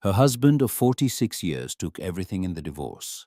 Her husband of 46 years took everything in the divorce: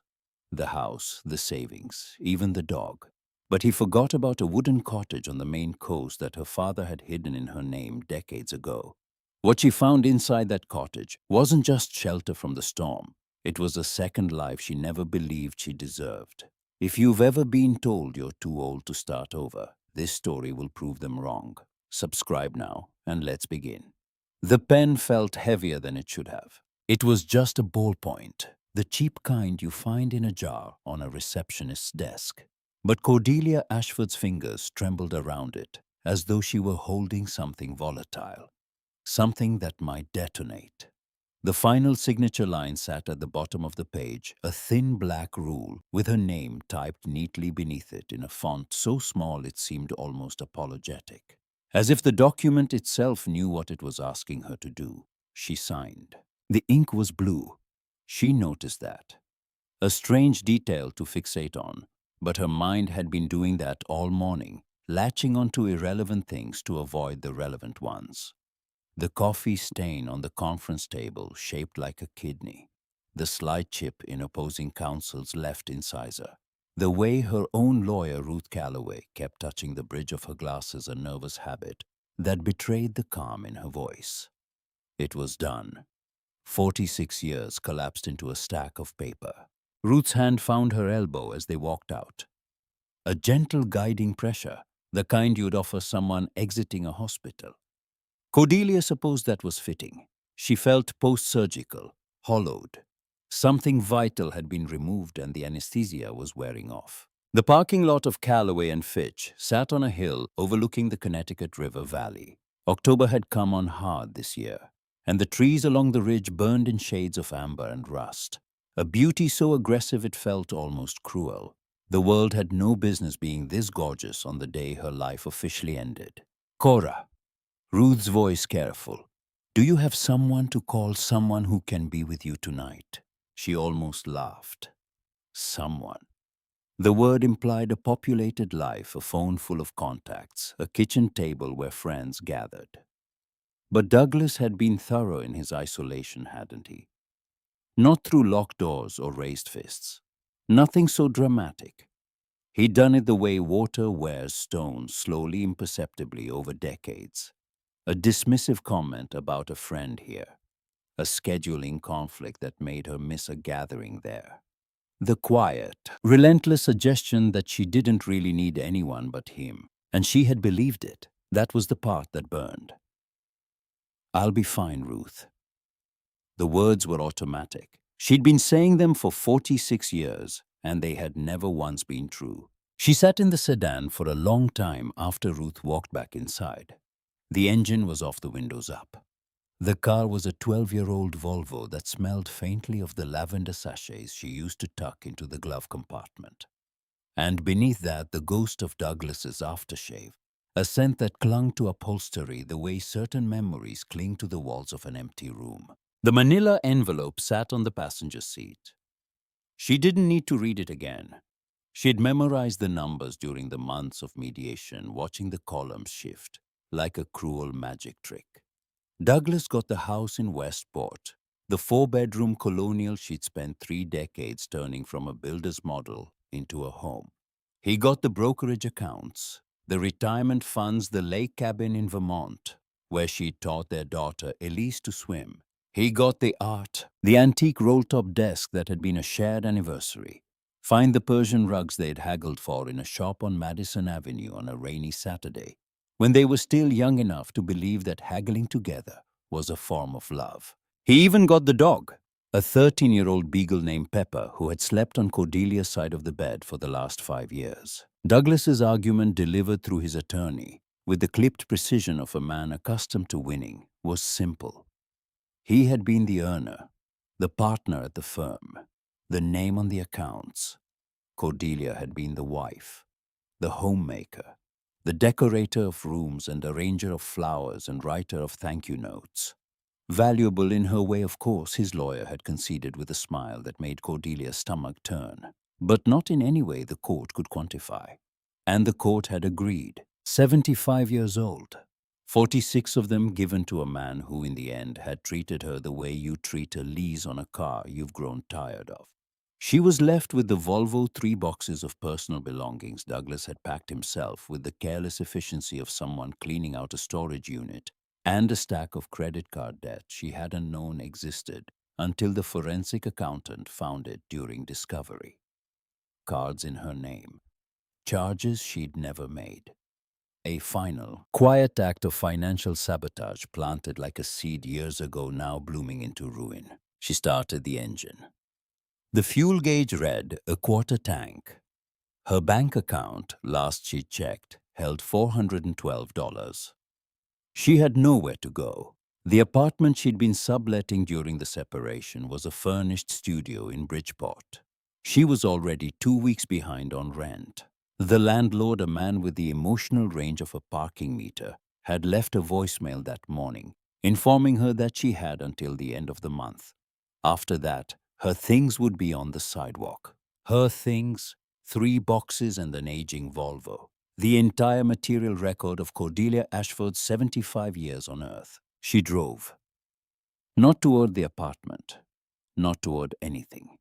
the house, the savings, even the dog. But he forgot about a wooden cottage on the Maine coast that her father had hidden in her name decades ago. What she found inside that cottage wasn't just shelter from the storm. It was a second life she never believed she deserved. If you've ever been told you're too old to start over, this story will prove them wrong. Subscribe now, and let's begin. The pen felt heavier than it should have. It was just a ballpoint, the cheap kind you find in a jar on a receptionist's desk. But Cordelia Ashford's fingers trembled around it, as though she were holding something volatile, something that might detonate. The final signature line sat at the bottom of the page, a thin black rule with her name typed neatly beneath it in a font so small it seemed almost apologetic. As if the document itself knew what it was asking her to do, she signed. The ink was blue. She noticed that. A strange detail to fixate on, but her mind had been doing that all morning, latching onto irrelevant things to avoid the relevant ones. The coffee stain on the conference table shaped like a kidney, the slight chip in opposing counsel's left incisor, the way her own lawyer, Ruth Calloway, kept touching the bridge of her glasses, a nervous habit that betrayed the calm in her voice. It was done. 46 years collapsed into a stack of paper. Ruth's hand found her elbow as they walked out. A gentle guiding pressure, the kind you'd offer someone exiting a hospital. Cordelia supposed that was fitting. She felt post-surgical, hollowed. Something vital had been removed and the anesthesia was wearing off. The parking lot of Calloway and Fitch sat on a hill overlooking the Connecticut River Valley. October had come on hard this year, and the trees along the ridge burned in shades of amber and rust, a beauty so aggressive it felt almost cruel. The world had no business being this gorgeous on the day her life officially ended. Cora. Ruth's voice careful. Do you have someone to call, someone who can be with you tonight? She almost laughed. Someone. The word implied a populated life, a phone full of contacts, a kitchen table where friends gathered. But Douglas had been thorough in his isolation, hadn't he? Not through locked doors or raised fists. Nothing so dramatic. He'd done it the way water wears stone, slowly, imperceptibly over decades. A dismissive comment about a friend here. A scheduling conflict that made her miss a gathering there. The quiet, relentless suggestion that she didn't really need anyone but him, and she had believed it. That was the part that burned. I'll be fine, Ruth. The words were automatic. She'd been saying them for 46 years, and they had never once been true. She sat in the sedan for a long time after Ruth walked back inside. The engine was off, the windows up. The car was a 12-year-old Volvo that smelled faintly of the lavender sachets she used to tuck into the glove compartment. And beneath that, the ghost of Douglas's aftershave, a scent that clung to upholstery the way certain memories cling to the walls of an empty room. The manila envelope sat on the passenger seat. She didn't need to read it again. She had memorized the numbers during the months of mediation, watching the columns shift like a cruel magic trick. Douglas got the house in Westport, the 4-bedroom colonial she'd spent 3 decades turning from a builder's model into a home. He got the brokerage accounts, the retirement funds, the lake cabin in Vermont, where she taught their daughter Elise to swim. He got the art, the antique roll-top desk that had been a shared anniversary. Find the Persian rugs they'd haggled for in a shop on Madison Avenue on a rainy Saturday, when they were still young enough to believe that haggling together was a form of love. He even got the dog, a 13-year-old beagle named Pepper who had slept on Cordelia's side of the bed for the last 5 years. Douglas's argument, delivered through his attorney, with the clipped precision of a man accustomed to winning, was simple. He had been the earner, the partner at the firm, the name on the accounts. Cordelia had been the wife, the homemaker, the decorator of rooms and arranger of flowers and writer of thank-you notes. Valuable in her way, of course, his lawyer had conceded with a smile that made Cordelia's stomach turn, but not in any way the court could quantify. And the court had agreed. 75 years old. 46 of them given to a man who in the end had treated her the way you treat a lease on a car you've grown tired of. She was left with the Volvo 3 boxes of personal belongings Douglas had packed himself with the careless efficiency of someone cleaning out a storage unit, and a stack of credit card debt she hadn't known existed until the forensic accountant found it during discovery. Cards in her name. Charges she'd never made. A final, quiet act of financial sabotage planted like a seed years ago now blooming into ruin. She started the engine. The fuel gauge read a quarter tank. Her bank account, last she checked, held $412. She had nowhere to go. The apartment she'd been subletting during the separation was a furnished studio in Bridgeport. She was already 2 weeks behind on rent. The landlord, a man with the emotional range of a parking meter, had left a voicemail that morning, informing her that she had until the end of the month. After that, her things would be on the sidewalk. Her things, 3 boxes and an aging Volvo. The entire material record of Cordelia Ashford's 75 years on Earth. She drove. Not toward the apartment. Not toward anything.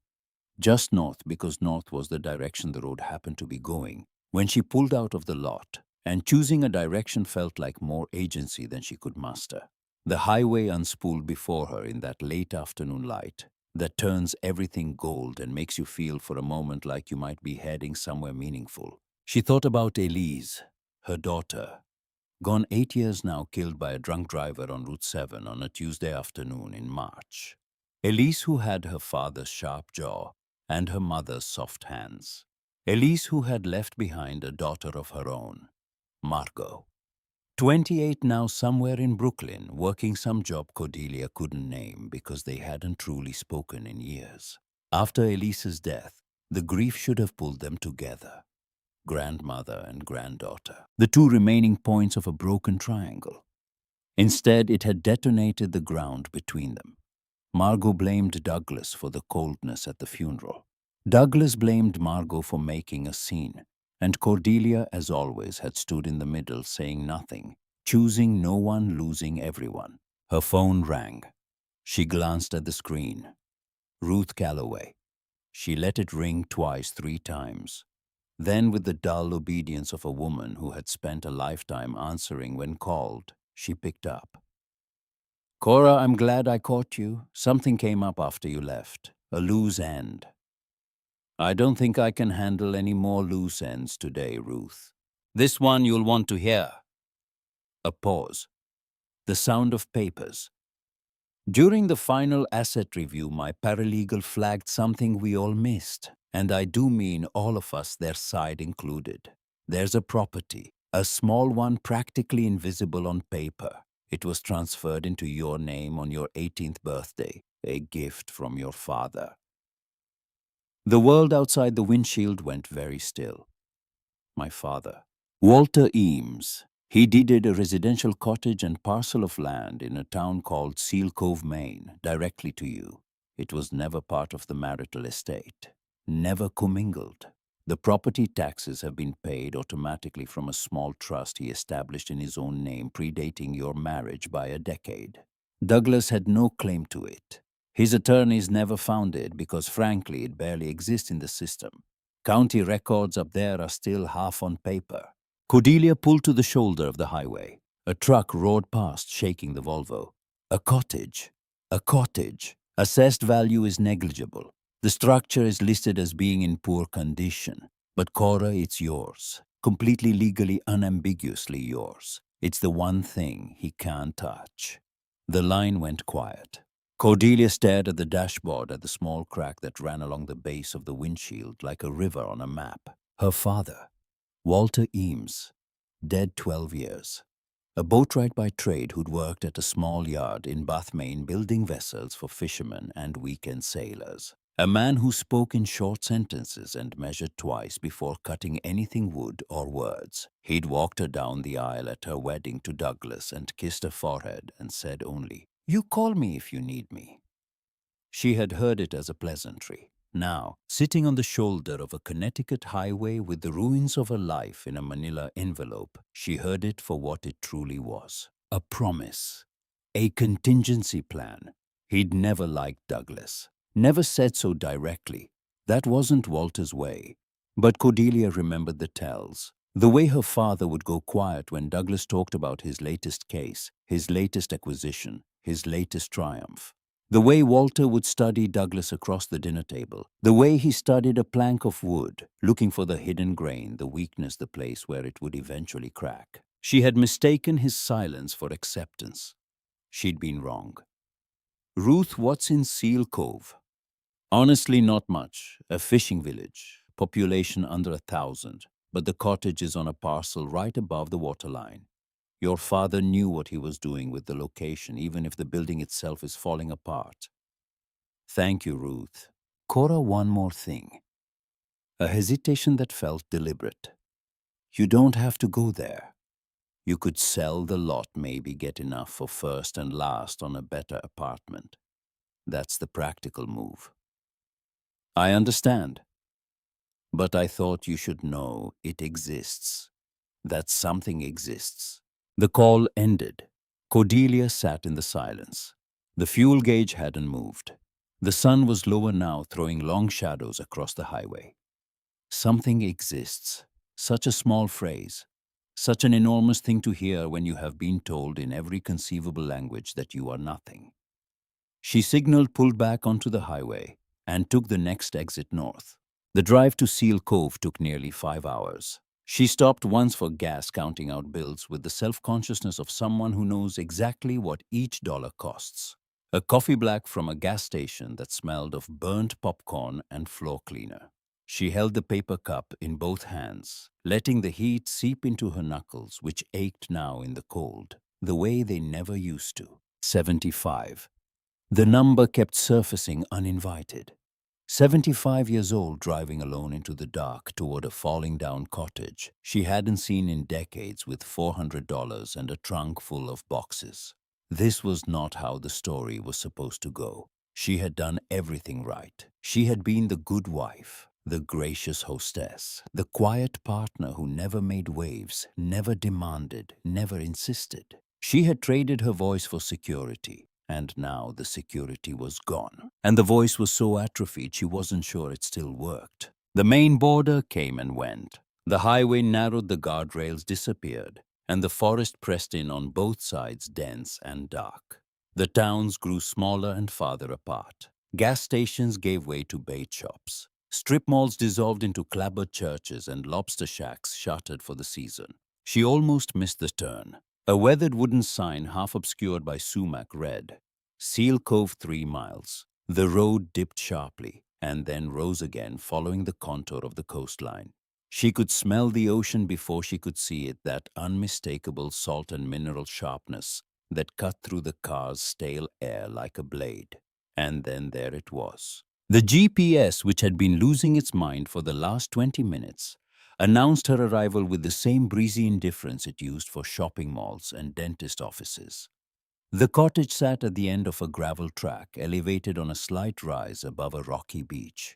Just north, because north was the direction the road happened to be going, when she pulled out of the lot, and choosing a direction felt like more agency than she could muster. The highway unspooled before her in that late afternoon light that turns everything gold and makes you feel for a moment like you might be heading somewhere meaningful. She thought about Elise, her daughter, gone 8 years now, killed by a drunk driver on Route 7 on a Tuesday afternoon in March. Elise, who had her father's sharp jaw and her mother's soft hands. Elise, who had left behind a daughter of her own, Margot. 28 now, somewhere in Brooklyn, working some job Cordelia couldn't name because they hadn't truly spoken in years. After Elise's death, the grief should have pulled them together. Grandmother and granddaughter, the 2 remaining points of a broken triangle. Instead, it had detonated the ground between them. Margot blamed Douglas for the coldness at the funeral. Douglas blamed Margot for making a scene, and Cordelia, as always, had stood in the middle, saying nothing, choosing no one, losing everyone. Her phone rang. She glanced at the screen. Ruth Calloway. She let it ring twice, 3 times. Then, with the dull obedience of a woman who had spent a lifetime answering when called, she picked up. "Cora, I'm glad I caught you. Something came up after you left. A loose end." "I don't think I can handle any more loose ends today, Ruth. This one you'll want to hear." A pause. The sound of papers. "During the final asset review, my paralegal flagged something we all missed. And I do mean all of us, their side included. There's a property, a small one practically invisible on paper. It was transferred into your name on your 18th birthday, a gift from your father." The world outside the windshield went very still. My father. Walter Eames. He deeded a residential cottage and parcel of land in a town called Seal Cove, Maine, directly to you. It was never part of the marital estate. Never commingled. The property taxes have been paid automatically from a small trust he established in his own name, predating your marriage by a decade. Douglas had no claim to it. His attorneys never found it because, frankly, it barely exists in the system. County records up there are still half on paper. Cordelia pulled to the shoulder of the highway. A truck roared past, shaking the Volvo. A cottage. A cottage. Assessed value is negligible. The structure is listed as being in poor condition. But Cora, it's yours. Completely legally, unambiguously yours. It's the one thing he can't touch. The line went quiet. Cordelia stared at the dashboard, at the small crack that ran along the base of the windshield like a river on a map. Her father, Walter Eames, dead 12 years. A boatwright by trade who'd worked at a small yard in Bath, Maine, building vessels for fishermen and weekend sailors. A man who spoke in short sentences and measured twice before cutting anything wood or words. He'd walked her down the aisle at her wedding to Douglas and kissed her forehead and said only, "You call me if you need me." She had heard it as a pleasantry. Now, sitting on the shoulder of a Connecticut highway with the ruins of her life in a manila envelope, she heard it for what it truly was. a promise, a contingency plan. He'd never liked Douglas, never said so directly. That wasn't Walter's way. But Cordelia remembered the tells. The way her father would go quiet when Douglas talked about his latest case, his latest acquisition, his latest triumph. The way Walter would study Douglas across the dinner table. The way he studied a plank of wood, looking for the hidden grain, the weakness, the place where it would eventually crack. She had mistaken his silence for acceptance. She'd been wrong. Ruth, what's in Seal Cove? Honestly, not much. A fishing village, population under 1,000, but the cottage is on a parcel right above the waterline. Your father knew what he was doing with the location, even if the building itself is falling apart. Thank you, Ruth. Cora, one more thing. A hesitation that felt deliberate. You don't have to go there. You could sell the lot, maybe get enough for first and last on a better apartment. That's the practical move. I understand. But I thought you should know it exists. That something exists. The call ended. Cordelia sat in the silence. The fuel gauge hadn't moved. The sun was lower now, throwing long shadows across the highway. Something exists. Such a small phrase. Such an enormous thing to hear when you have been told in every conceivable language that you are nothing. She signaled, pulled back onto the highway, and took the next exit north. The drive to Seal Cove took nearly 5 hours. She stopped once for gas, counting out bills with the self-consciousness of someone who knows exactly what each dollar costs. A coffee black from a gas station that smelled of burnt popcorn and floor cleaner. She held the paper cup in both hands, letting the heat seep into her knuckles, which ached now in the cold, the way they never used to. 75. The number kept surfacing uninvited. 75 years old, driving alone into the dark toward a falling down cottage she hadn't seen in decades, with $400 and a trunk full of boxes. This was not how the story was supposed to go. She had done everything right. She had been the good wife, the gracious hostess, the quiet partner who never made waves, never demanded, never insisted. She had traded her voice for security. And now the security was gone. And the voice was so atrophied she wasn't sure it still worked. The Maine border came and went. The highway narrowed, the guardrails disappeared, and the forest pressed in on both sides, dense and dark. The towns grew smaller and farther apart. Gas stations gave way to bait shops. Strip malls dissolved into clapboard churches, and lobster shacks shuttered for the season. She almost missed the turn. A weathered wooden sign, half obscured by sumac, read, Seal Cove 3 miles. The road dipped sharply and then rose again, following the contour of the coastline. She could smell the ocean before she could see it, that unmistakable salt and mineral sharpness that cut through the car's stale air like a blade. And then there it was. The GPS, which had been losing its mind for the last 20 minutes, announced her arrival with the same breezy indifference it used for shopping malls and dentist offices. The cottage sat at the end of a gravel track, elevated on a slight rise above a rocky beach.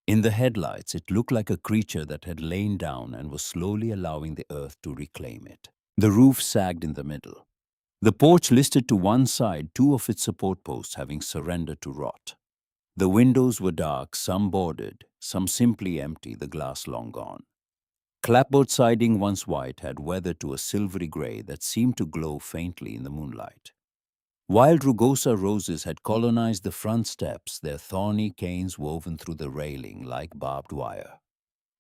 In the headlights, it looked like a creature that had lain down and was slowly allowing the earth to reclaim it. The roof sagged in the middle. The porch listed to one side, 2 of its support posts having surrendered to rot. The windows were dark, some boarded, some simply empty, the glass long gone. Clapboard siding, once white, had weathered to a silvery gray that seemed to glow faintly in the moonlight. Wild rugosa roses had colonized the front steps, their thorny canes woven through the railing like barbed wire.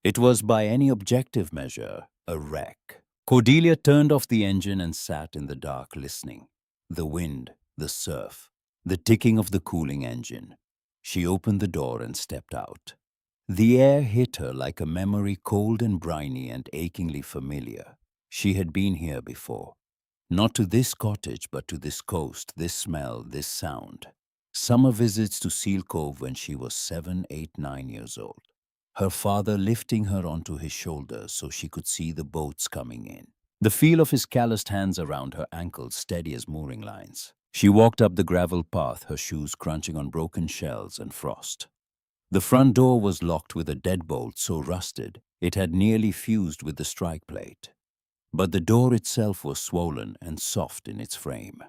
It was, by any objective measure, a wreck. Cordelia turned off the engine and sat in the dark, listening. The wind, the surf, the ticking of the cooling engine. She opened the door and stepped out. The air hit her like a memory, cold and briny and achingly familiar. She had been here before. Not to this cottage, but to this coast, this smell, this sound. Summer visits to Seal Cove when she was 7, 8, 9 years old. Her father lifting her onto his shoulders so she could see the boats coming in. The feel of his calloused hands around her ankles, steady as mooring lines. She walked up the gravel path, her shoes crunching on broken shells and frost. The front door was locked with a deadbolt so rusted it had nearly fused with the strike plate. but the door itself was swollen and soft in its frame.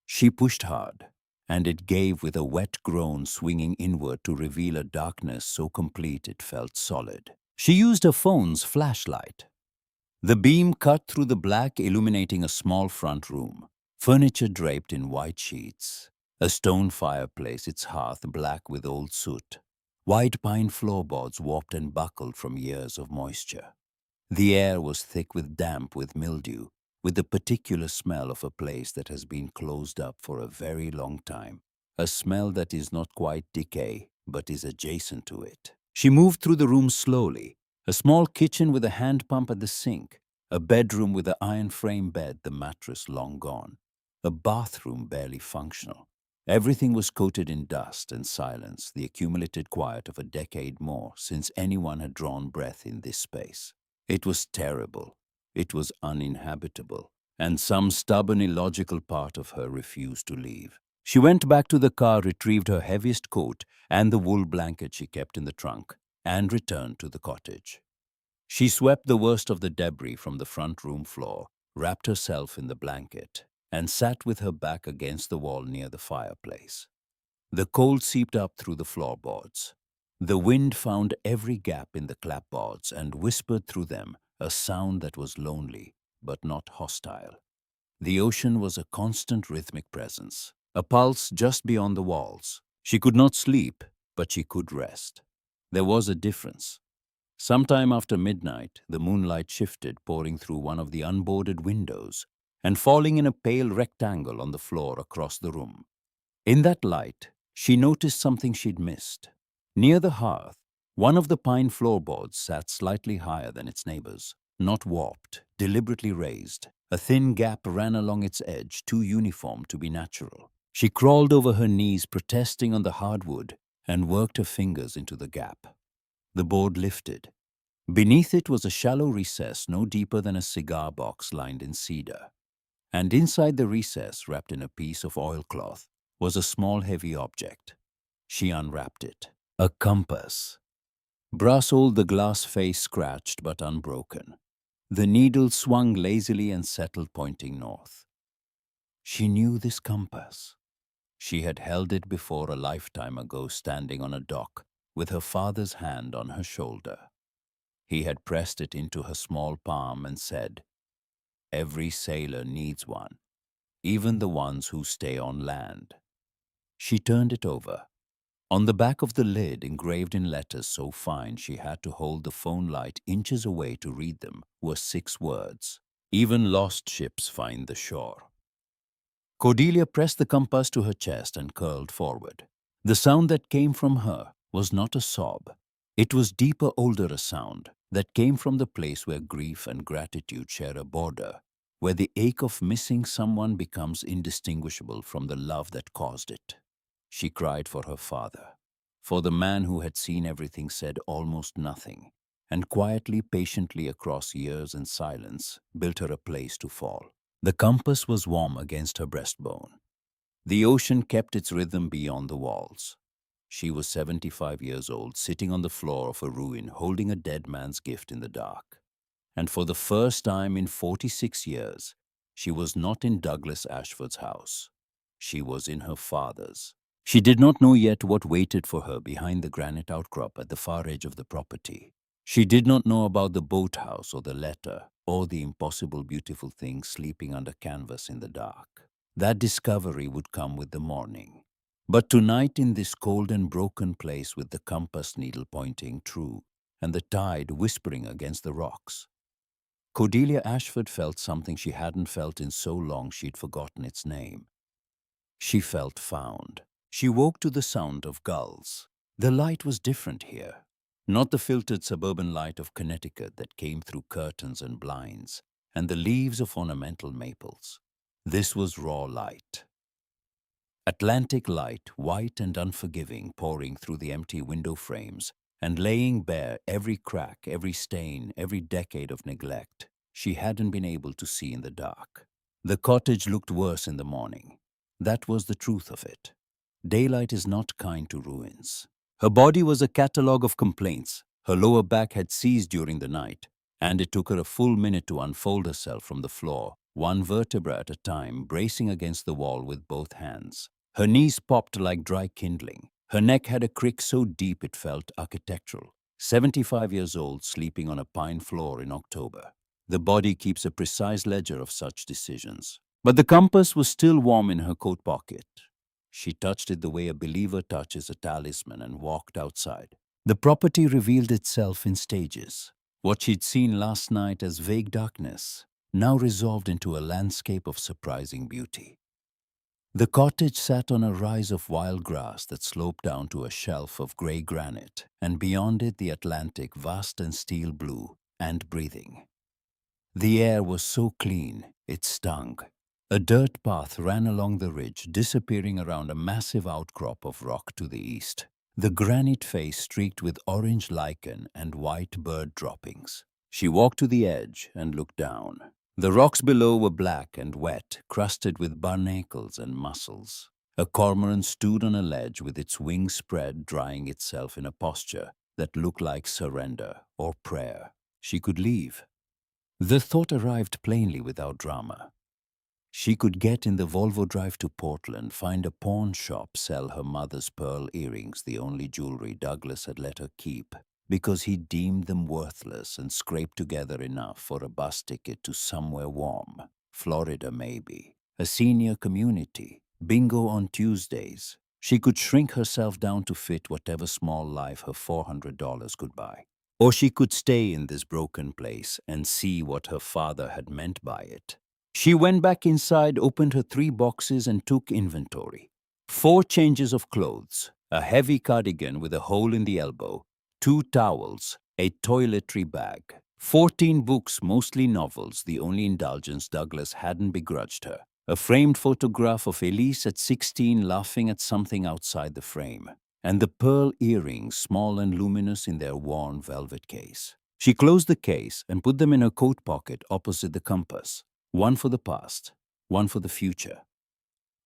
She pushed hard, and it gave with a wet groan, swinging inward to reveal a darkness so complete it felt solid. She used her phone's flashlight. The beam cut through the black, illuminating a small front room, furniture draped in white sheets, a stone fireplace, its hearth black with old soot, white pine floorboards warped and buckled from years of moisture. The air was thick with damp, with mildew, with the particular smell of a place that has been closed up for a very long time, a smell that is not quite decay, but is adjacent to it. She moved through the room slowly, a small kitchen with a hand pump at the sink, a bedroom with an iron frame bed, the mattress long gone, a bathroom barely functional. Everything was coated in dust and silence, the accumulated quiet of a decade more since anyone had drawn breath in this space. It was terrible. It was uninhabitable. And some stubborn, illogical part of her refused to leave. She went back to the car, retrieved her heaviest coat and the wool blanket she kept in the trunk, and returned to the cottage. She swept the worst of the debris from the front room floor, wrapped herself in the blanket, and sat with her back against the wall near the fireplace. The cold seeped up through the floorboards. The wind found every gap in the clapboards and whispered through them a sound that was lonely but not hostile. The ocean was a constant rhythmic presence, a pulse just beyond the walls. She could not sleep, but she could rest. There was a difference. Sometime after midnight, the moonlight shifted, pouring through one of the unboarded windows and falling in a pale rectangle on the floor across the room. In that light, she noticed something she'd missed. Near the hearth, one of the pine floorboards sat slightly higher than its neighbors, not warped, deliberately raised. A thin gap ran along its edge, too uniform to be natural. She crawled over her knees, protesting on the hardwood, and worked her fingers into the gap. The board lifted. Beneath it was a shallow recess no deeper than a cigar box lined in cedar. And inside the recess, wrapped in a piece of oilcloth, was a small heavy object. She unwrapped it. A compass. Brass-old, the glass face scratched but unbroken. The needle swung lazily and settled, pointing north. She knew this compass. She had held it before a lifetime ago, standing on a dock, with her father's hand on her shoulder. He had pressed it into her small palm and said, "Every sailor needs one, even the ones who stay on land." She turned it over. On the back of the lid, engraved in letters so fine she had to hold the phone light inches away to read them, were 6 words. "Even lost ships find the shore." Cordelia pressed the compass to her chest and curled forward. The sound that came from her was not a sob. It was deeper, older a sound that came from the place where grief and gratitude share a border, where the ache of missing someone becomes indistinguishable from the love that caused it. She cried for her father, for the man who had seen everything, said almost nothing, and quietly, patiently across years and silence, built her a place to fall. The compass was warm against her breastbone. The ocean kept its rhythm beyond the walls. She was 75 years old, sitting on the floor of a ruin, holding a dead man's gift in the dark. And for the first time in 46 years, she was not in Douglas Ashford's house. She was in her father's. She did not know yet what waited for her behind the granite outcrop at the far edge of the property. She did not know about the boathouse or the letter or the impossible beautiful thing sleeping under canvas in the dark. That discovery would come with the morning. But tonight, in this cold and broken place, with the compass needle pointing true and the tide whispering against the rocks, Cordelia Ashford felt something she hadn't felt in so long she'd forgotten its name. She felt found. She woke to the sound of gulls. The light was different here. Not the filtered suburban light of Connecticut that came through curtains and blinds and the leaves of ornamental maples. This was raw light. Atlantic light, white and unforgiving, pouring through the empty window frames and laying bare every crack, every stain, every decade of neglect she hadn't been able to see in the dark. The cottage looked worse in the morning. That was the truth of it. Daylight is not kind to ruins. Her body was a catalogue of complaints. Her lower back had seized during the night, and it took her a full minute to unfold herself from the floor, one vertebra at a time, bracing against the wall with both hands. Her knees popped like dry kindling. Her neck had a crick so deep it felt architectural. 75 years old, sleeping on a pine floor in October. The body keeps a precise ledger of such decisions. But the compass was still warm in her coat pocket. She touched it the way a believer touches a talisman and walked outside. The property revealed itself in stages. What she'd seen last night as vague darkness now resolved into a landscape of surprising beauty. The cottage sat on a rise of wild grass that sloped down to a shelf of grey granite, and beyond it the Atlantic, vast and steel blue, and breathing. The air was so clean, it stung. A dirt path ran along the ridge, disappearing around a massive outcrop of rock to the east. The granite face streaked with orange lichen and white bird droppings. She walked to the edge and looked down. The rocks below were black and wet, crusted with barnacles and mussels. A cormorant stood on a ledge with its wings spread, drying itself in a posture that looked like surrender or prayer. She could leave. The thought arrived plainly without drama. She could get in the Volvo drive to Portland, find a pawn shop, sell her mother's pearl earrings, the only jewelry Douglas had let her keep, because he deemed them worthless, and scrape together enough for a bus ticket to somewhere warm. Florida, maybe. A senior community. Bingo on Tuesdays. She could shrink herself down to fit whatever small life her $400 could buy. Or she could stay in this broken place and see what her father had meant by it. She went back inside, opened her 3 boxes and took inventory. 4 changes of clothes, a heavy cardigan with a hole in the elbow, 2 towels, a toiletry bag, 14 books, mostly novels, the only indulgence Douglas hadn't begrudged her, a framed photograph of Elise at 16 laughing at something outside the frame, and the pearl earrings, small and luminous in their worn velvet case. She closed the case and put them in her coat pocket opposite the compass. One for the past, one for the future.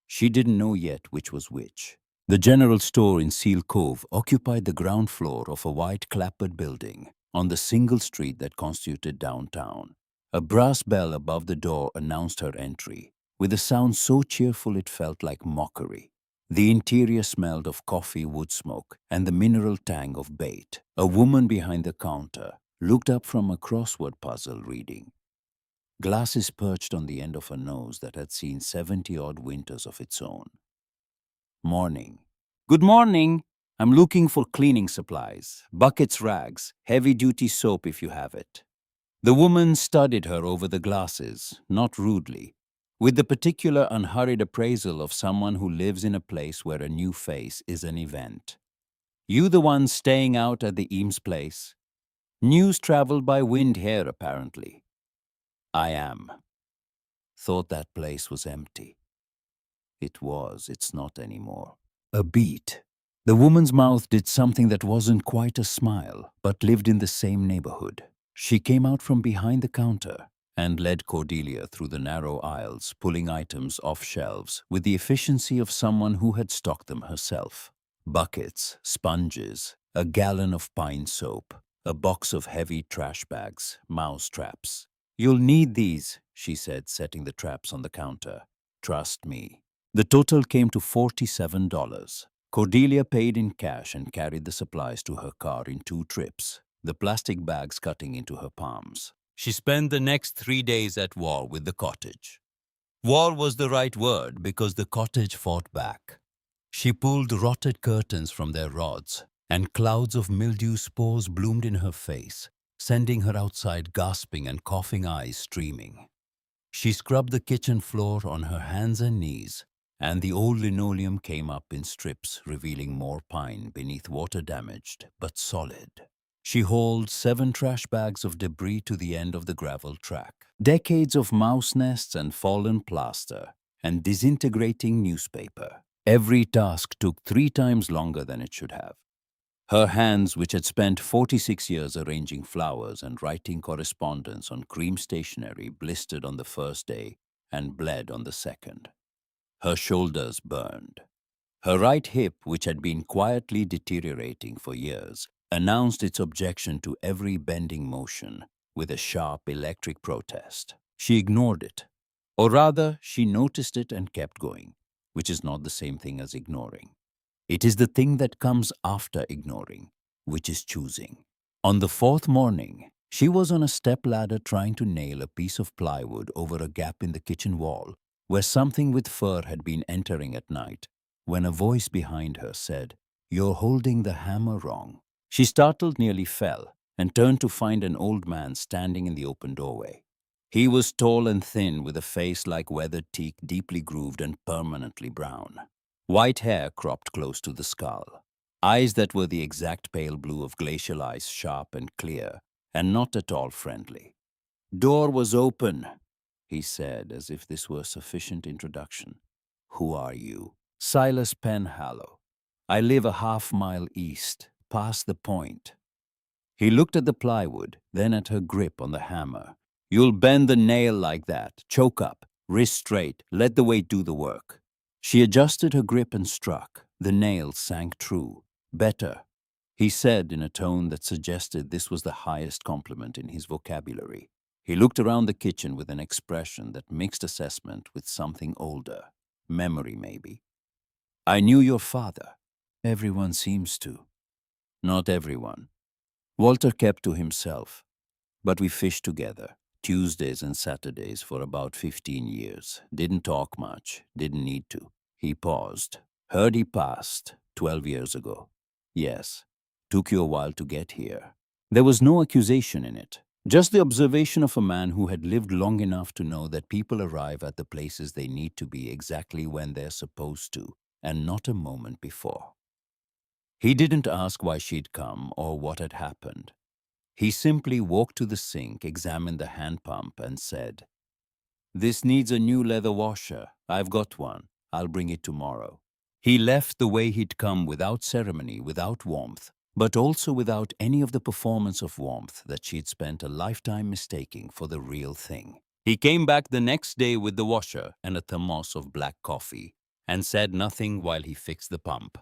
She didn't know yet which was which. The general store in Seal Cove occupied the ground floor of a white clapboard building on the single street that constituted downtown. A brass bell above the door announced her entry, with a sound so cheerful it felt like mockery. The interior smelled of coffee, wood smoke, and the mineral tang of bait. A woman behind the counter looked up from a crossword puzzle reading. Glasses perched on the end of her nose that had seen 70-odd winters of its own. Morning. Good morning. I'm looking for cleaning supplies, buckets, rags, heavy-duty soap if you have it. The woman studied her over the glasses, not rudely, with the particular unhurried appraisal of someone who lives in a place where a new face is an event. You the one staying out at the Eames place? News traveled by wind here, apparently. I am. Thought that place was empty. It was, it's not anymore. A beat. The woman's mouth did something that wasn't quite a smile, but lived in the same neighborhood. She came out from behind the counter and led Cordelia through the narrow aisles, pulling items off shelves with the efficiency of someone who had stocked them herself. Buckets, sponges, a gallon of pine soap, a box of heavy trash bags, mouse traps. You'll need these, she said, setting the traps on the counter. Trust me. The total came to $47. Cordelia paid in cash and carried the supplies to her car in 2 trips, the plastic bags cutting into her palms. She spent the next 3 days at war with the cottage. War was the right word because the cottage fought back. She pulled rotted curtains from their rods, and clouds of mildew spores bloomed in her face, sending her outside gasping and coughing, eyes streaming. She scrubbed the kitchen floor on her hands and knees, and the old linoleum came up in strips, revealing more pine beneath water damaged but solid. She hauled 7 trash bags of debris to the end of the gravel track. Decades of mouse nests and fallen plaster and disintegrating newspaper. Every task took 3 times longer than it should have. Her hands, which had spent 46 years arranging flowers and writing correspondence on cream stationery, blistered on the first day and bled on the second. Her shoulders burned. Her right hip, which had been quietly deteriorating for years, announced its objection to every bending motion. with a sharp electric protest. She ignored it. Or rather, she noticed it and kept going, which is not the same thing as ignoring. It is the thing that comes after ignoring, which is choosing. On the fourth morning, she was on a stepladder trying to nail a piece of plywood over a gap in the kitchen wall where something with fur had been entering at night, when a voice behind her said, "You're holding the hammer wrong." She startled, nearly fell, and turned to find an old man standing in the open doorway. He was tall and thin, with a face like weathered teak, deeply grooved and permanently brown. White hair cropped close to the skull. Eyes that were the exact pale blue of glacial ice, sharp and clear, and not at all friendly. "Door was open," he said, as if this were sufficient introduction. "Who are you?" "Silas Penhallow. I live a half-mile east, past the point." He looked at the plywood, then at her grip on the hammer. "You'll bend the nail like that. Choke up. Wrist straight. Let the weight do the work." She adjusted her grip and struck. The nail sank true. "Better," he said in a tone that suggested this was the highest compliment in his vocabulary. He looked around the kitchen with an expression that mixed assessment with something older. Memory, maybe. "I knew your father." "Everyone seems to." "Not everyone." Walter kept to himself. "But we fished together, Tuesdays and Saturdays for about 15 years. Didn't talk much, didn't need to." He paused. "Heard he passed 12 years ago." "Yes. Took you a while to get here." There was no accusation in it, just the observation of a man who had lived long enough to know that people arrive at the places they need to be exactly when they're supposed to, and not a moment before. He didn't ask why she'd come or what had happened. He simply walked to the sink, examined the hand pump, and said, "This needs a new leather washer. I've got one. I'll bring it tomorrow." He left the way he'd come, without ceremony, without warmth, but also without any of the performance of warmth that she'd spent a lifetime mistaking for the real thing. He came back the next day with the washer and a thermos of black coffee, and said nothing while he fixed the pump.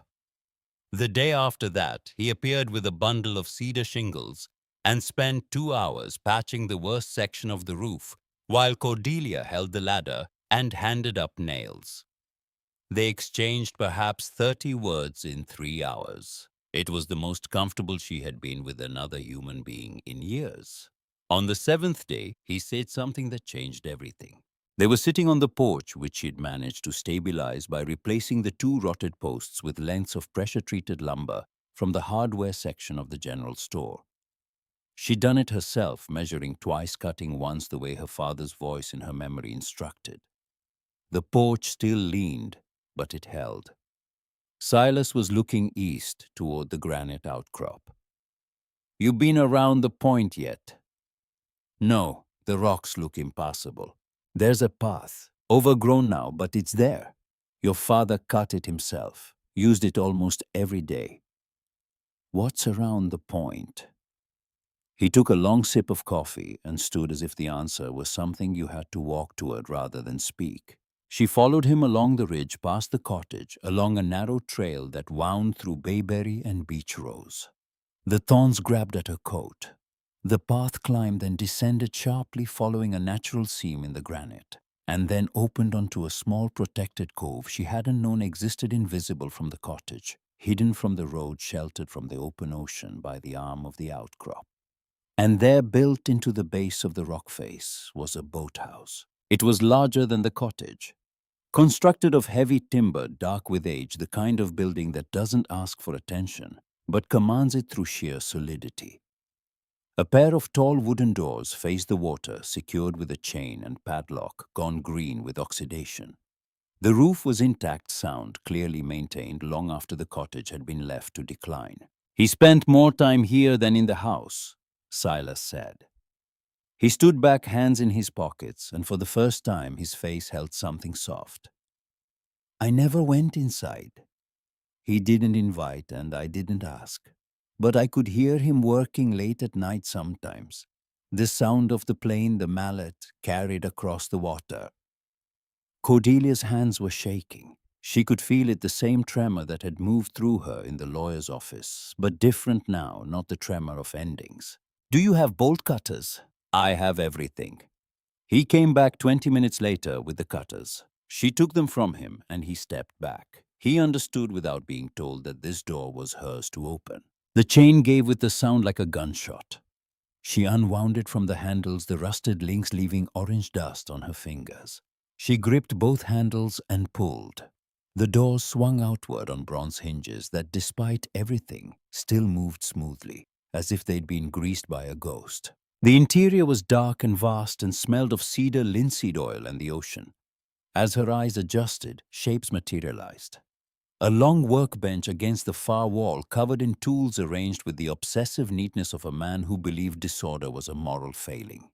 The day after that, he appeared with a bundle of cedar shingles and spent 2 hours patching the worst section of the roof, while Cordelia held the ladder and handed up nails. They exchanged perhaps 30 words in 3 hours. It was the most comfortable she had been with another human being in years. On the seventh day, he said something that changed everything. They were sitting on the porch, which she'd managed to stabilize by replacing the 2 rotted posts with lengths of pressure-treated lumber from the hardware section of the general store. She'd done it herself, measuring twice, cutting once, the way her father's voice in her memory instructed. The porch still leaned, but it held. Silas was looking east toward the granite outcrop. "You been around the point yet?" "No, the rocks look impassable. There's a path, overgrown now, but it's there. Your father cut it himself, used it almost every day." "What's around the point?" He took a long sip of coffee and stood as if the answer was something you had to walk toward rather than speak. She followed him along the ridge past the cottage, along a narrow trail that wound through bayberry and beech rose. The thorns grabbed at her coat. The path climbed and descended sharply, following a natural seam in the granite, and then opened onto a small protected cove she hadn't known existed, invisible from the cottage, hidden from the road, sheltered from the open ocean by the arm of the outcrop. And there, built into the base of the rock face, was a boathouse. It was larger than the cottage. Constructed of heavy timber, dark with age, the kind of building that doesn't ask for attention, but commands it through sheer solidity. A pair of tall wooden doors faced the water, secured with a chain and padlock, gone green with oxidation. The roof was intact, sound, clearly maintained long after the cottage had been left to decline. "He spent more time here than in the house," Silas said. He stood back, hands in his pockets, and for the first time his face held something soft. "I never went inside. He didn't invite and I didn't ask. But I could hear him working late at night sometimes. The sound of the plane, the mallet, carried across the water." Cordelia's hands were shaking. She could feel it, the same tremor that had moved through her in the lawyer's office, but different now, not the tremor of endings. "Do you have bolt cutters?" I have everything." He came back 20 minutes later with the cutters. She took them from him and he stepped back. He understood without being told that this door was hers to open. The chain gave with a sound like a gunshot. She unwound it from the handles, the rusted links leaving orange dust on her fingers. She gripped both handles and pulled. The door swung outward on bronze hinges that, despite everything, still moved smoothly, as if they'd been greased by a ghost. The interior was dark and vast and smelled of cedar, linseed oil, and the ocean. As her eyes adjusted, shapes materialized. A long workbench against the far wall, covered in tools arranged with the obsessive neatness of a man who believed disorder was a moral failing.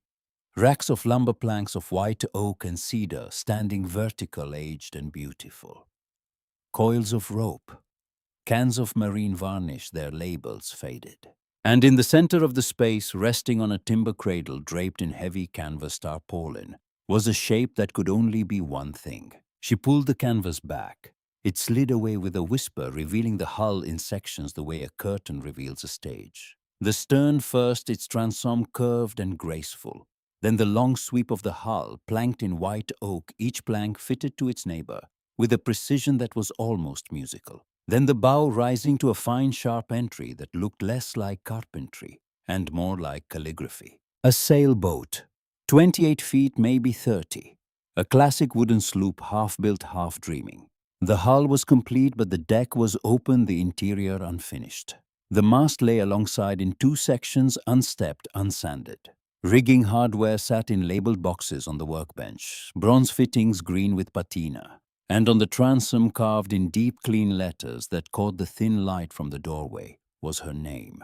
Racks of lumber planks of white oak and cedar, standing vertical, aged and beautiful. Coils of rope. Cans of marine varnish, their labels faded. And in the center of the space, resting on a timber cradle draped in heavy canvas tarpaulin, was a shape that could only be one thing. She pulled the canvas back. It slid away with a whisper, revealing the hull in sections the way a curtain reveals a stage. The stern first, its transom curved and graceful. Then the long sweep of the hull, planked in white oak, each plank fitted to its neighbor, with a precision that was almost musical. Then the bow rising to a fine sharp entry that looked less like carpentry and more like calligraphy. A sailboat, 28 feet, maybe 30. A classic wooden sloop, half-built, half-dreaming. The hull was complete, but the deck was open, the interior unfinished. The mast lay alongside in two sections, unstepped, unsanded. Rigging hardware sat in labeled boxes on the workbench, bronze fittings green with patina. And on the transom, carved in deep, clean letters that caught the thin light from the doorway, was her name,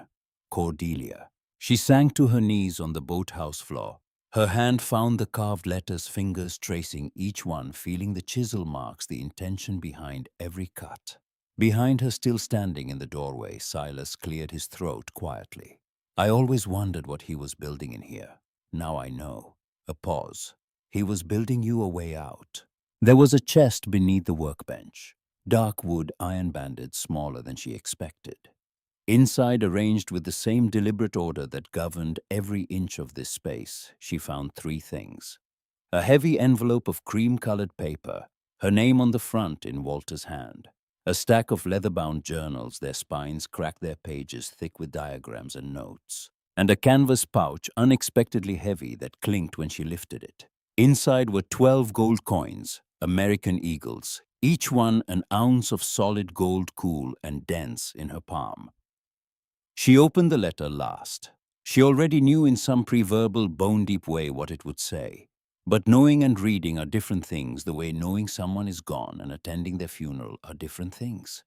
Cordelia. She sank to her knees on the boathouse floor. Her hand found the carved letters, fingers tracing each one, feeling the chisel marks, the intention behind every cut. Behind her, still standing in the doorway, Silas cleared his throat quietly. "I always wondered what he was building in here. Now I know." A pause. "He was building you a way out." There was a chest beneath the workbench. Dark wood, iron-banded, smaller than she expected. Inside, arranged with the same deliberate order that governed every inch of this space, she found three things. A heavy envelope of cream-colored paper, her name on the front in Walter's hand. A stack of leather-bound journals, their spines cracked, their pages thick with diagrams and notes. And a canvas pouch, unexpectedly heavy, that clinked when she lifted it. Inside were 12 gold coins, American eagles, each one an ounce of solid gold, cool and dense in her palm. She opened the letter last. She already knew in some pre-verbal, bone-deep way what it would say. But knowing and reading are different things, the way knowing someone is gone and attending their funeral are different things.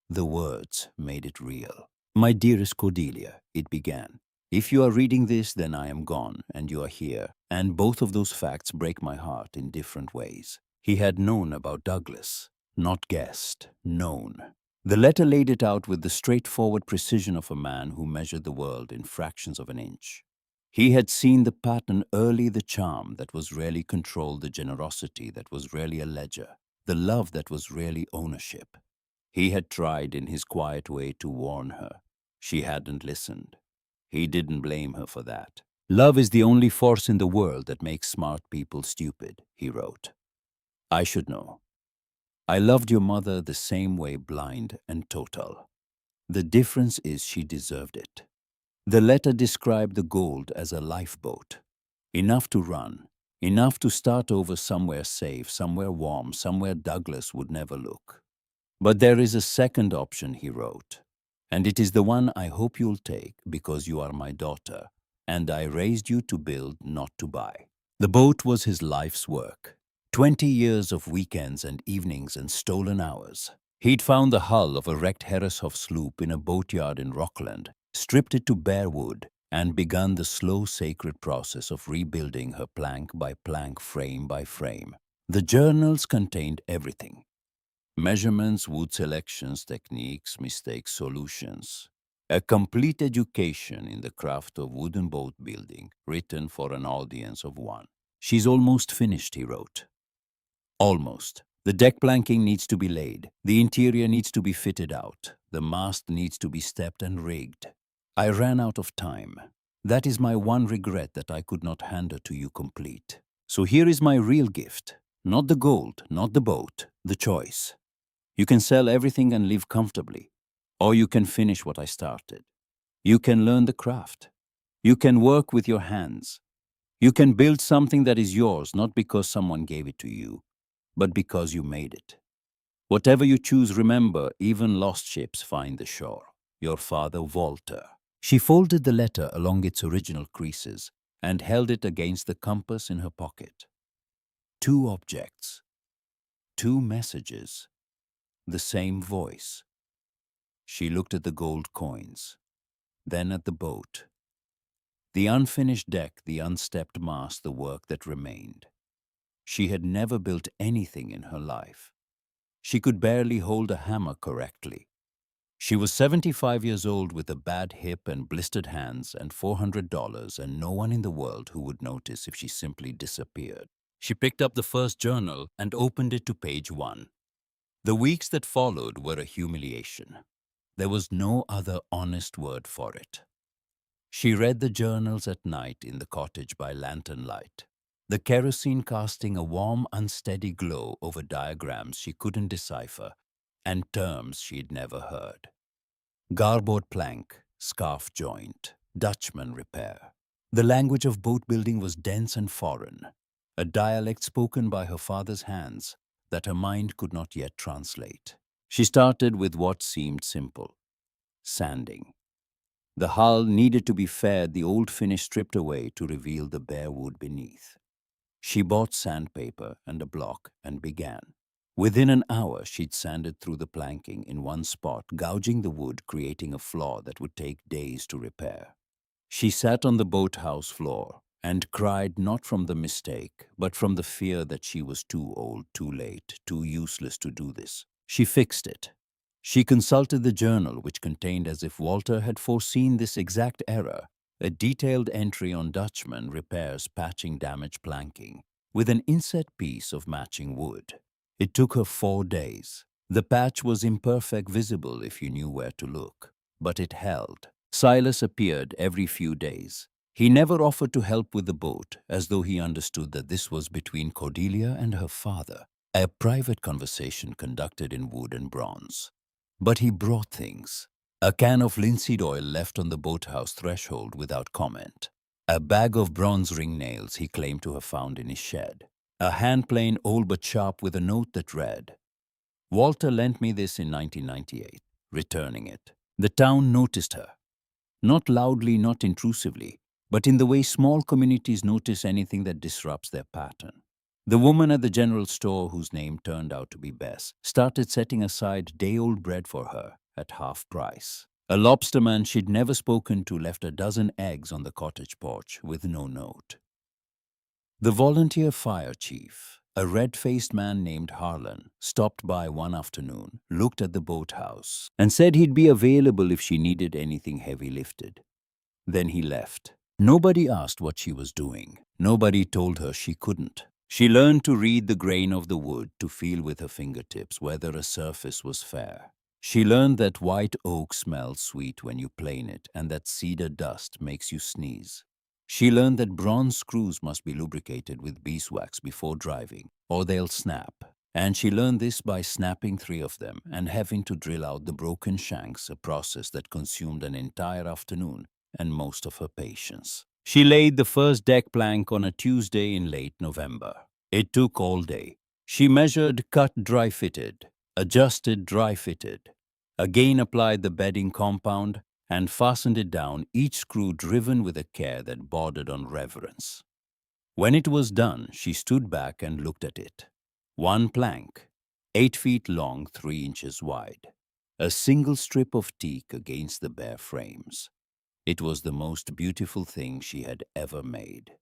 The words made it real. "My dearest Cordelia," it began. "If you are reading this, then I am gone, and you are here, and both of those facts break my heart in different ways." He had known about Douglas, not guessed, known. The letter laid it out with the straightforward precision of a man who measured the world in fractions of an inch. He had seen the pattern early, the charm that was really control, the generosity that was really a ledger, the love that was really ownership. He had tried in his quiet way to warn her. She hadn't listened. He didn't blame her for that. "Love is the only force in the world that makes smart people stupid," he wrote. "I should know. I loved your mother the same way, blind and total. The difference is she deserved it." The letter described the gold as a lifeboat. Enough to run, enough to start over somewhere safe, somewhere warm, somewhere Douglas would never look. "But there is a second option," he wrote, "and it is the one I hope you'll take because you are my daughter, and I raised you to build, not to buy." The boat was his life's work. 20 years of weekends and evenings and stolen hours. He'd found the hull of a wrecked Harrishoff sloop in a boatyard in Rockland, stripped it to bare wood, and begun the slow, sacred process of rebuilding her plank by plank, frame by frame. The journals contained everything. Measurements, wood selections, techniques, mistakes, solutions. A complete education in the craft of wooden boat building, written for an audience of one. "She's almost finished," he wrote. Almost. The deck planking needs to be laid. The interior needs to be fitted out. The mast needs to be stepped and rigged. I ran out of time. That is my one regret, that I could not hand her to you complete. So here is my real gift. Not the gold, not the boat, the choice. You can sell everything and live comfortably. Or you can finish what I started. You can learn the craft. You can work with your hands. You can build something that is yours, not because someone gave it to you, but because you made it. Whatever you choose, remember, even lost ships find the shore. Your father, Walter. She folded the letter along its original creases and held it against the compass in her pocket. Two objects, two messages, the same voice. She looked at the gold coins, then at the boat. The unfinished deck, the unstepped mast, the work that remained. She had never built anything in her life. She could barely hold a hammer correctly. She was 75 years old with a bad hip and blistered hands and $400 and no one in the world who would notice if she simply disappeared. She picked up the first journal and opened it to page 1. The weeks that followed were a humiliation. There was no other honest word for it. She read the journals at night in the cottage by lantern light, the kerosene casting a warm, unsteady glow over diagrams she couldn't decipher and terms she'd never heard. Garboard plank, scarf joint, Dutchman repair. The language of boat building was dense and foreign, a dialect spoken by her father's hands that her mind could not yet translate. She started with what seemed simple: sanding. The hull needed to be faired, the old finish stripped away to reveal the bare wood beneath. She bought sandpaper and a block and began. Within an hour, she'd sanded through the planking in one spot, gouging the wood, creating a flaw that would take days to repair. She sat on the boathouse floor and cried, not from the mistake, but from the fear that she was too old, too late, too useless to do this. She fixed it. She consulted the journal, which contained, as if Walter had foreseen this exact error, a detailed entry on Dutchman repairs, patching damaged planking, with an inset piece of matching wood. It took her 4 days. The patch was imperfect, visible if you knew where to look, but it held. Silas appeared every few days. He never offered to help with the boat, as though he understood that this was between Cordelia and her father, a private conversation conducted in wood and bronze. But he brought things. A can of linseed oil left on the boathouse threshold without comment. A bag of bronze ring nails he claimed to have found in his shed. A hand plane, old but sharp, with a note that read, "Walter lent me this in 1998, returning it." The town noticed her. Not loudly, not intrusively, but in the way small communities notice anything that disrupts their pattern. The woman at the general store, whose name turned out to be Bess, started setting aside day-old bread for her at half price. A lobsterman she'd never spoken to left a dozen eggs on the cottage porch with no note. The volunteer fire chief, a red-faced man named Harlan, stopped by one afternoon, looked at the boathouse, and said he'd be available if she needed anything heavy lifted. Then he left. Nobody asked what she was doing. Nobody told her she couldn't. She learned to read the grain of the wood, to feel with her fingertips whether a surface was fair. She learned that white oak smells sweet when you plane it, and that cedar dust makes you sneeze. She learned that bronze screws must be lubricated with beeswax before driving, or they'll snap. And she learned this by snapping 3 of them and having to drill out the broken shanks, a process that consumed an entire afternoon and most of her patience. She laid the first deck plank on a Tuesday in late November. It took all day. She measured, cut, dry-fitted, adjusted, dry-fitted, again applied the bedding compound, and fastened it down, each screw driven with a care that bordered on reverence. When it was done, she stood back and looked at it. One plank, 8 feet long, 3 inches wide. A single strip of teak against the bare frames. It was the most beautiful thing she had ever made.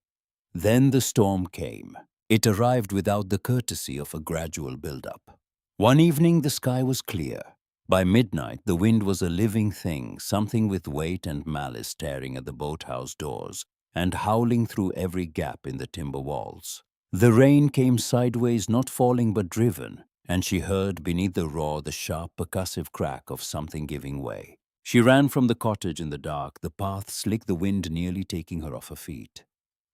Then the storm came. It arrived without the courtesy of a gradual build-up. One evening the sky was clear. By midnight the wind was a living thing, something with weight and malice staring at the boathouse doors and howling through every gap in the timber walls. The rain came sideways, not falling but driven, and she heard beneath the roar the sharp percussive crack of something giving way. She ran from the cottage in the dark, the path slick, the wind nearly taking her off her feet.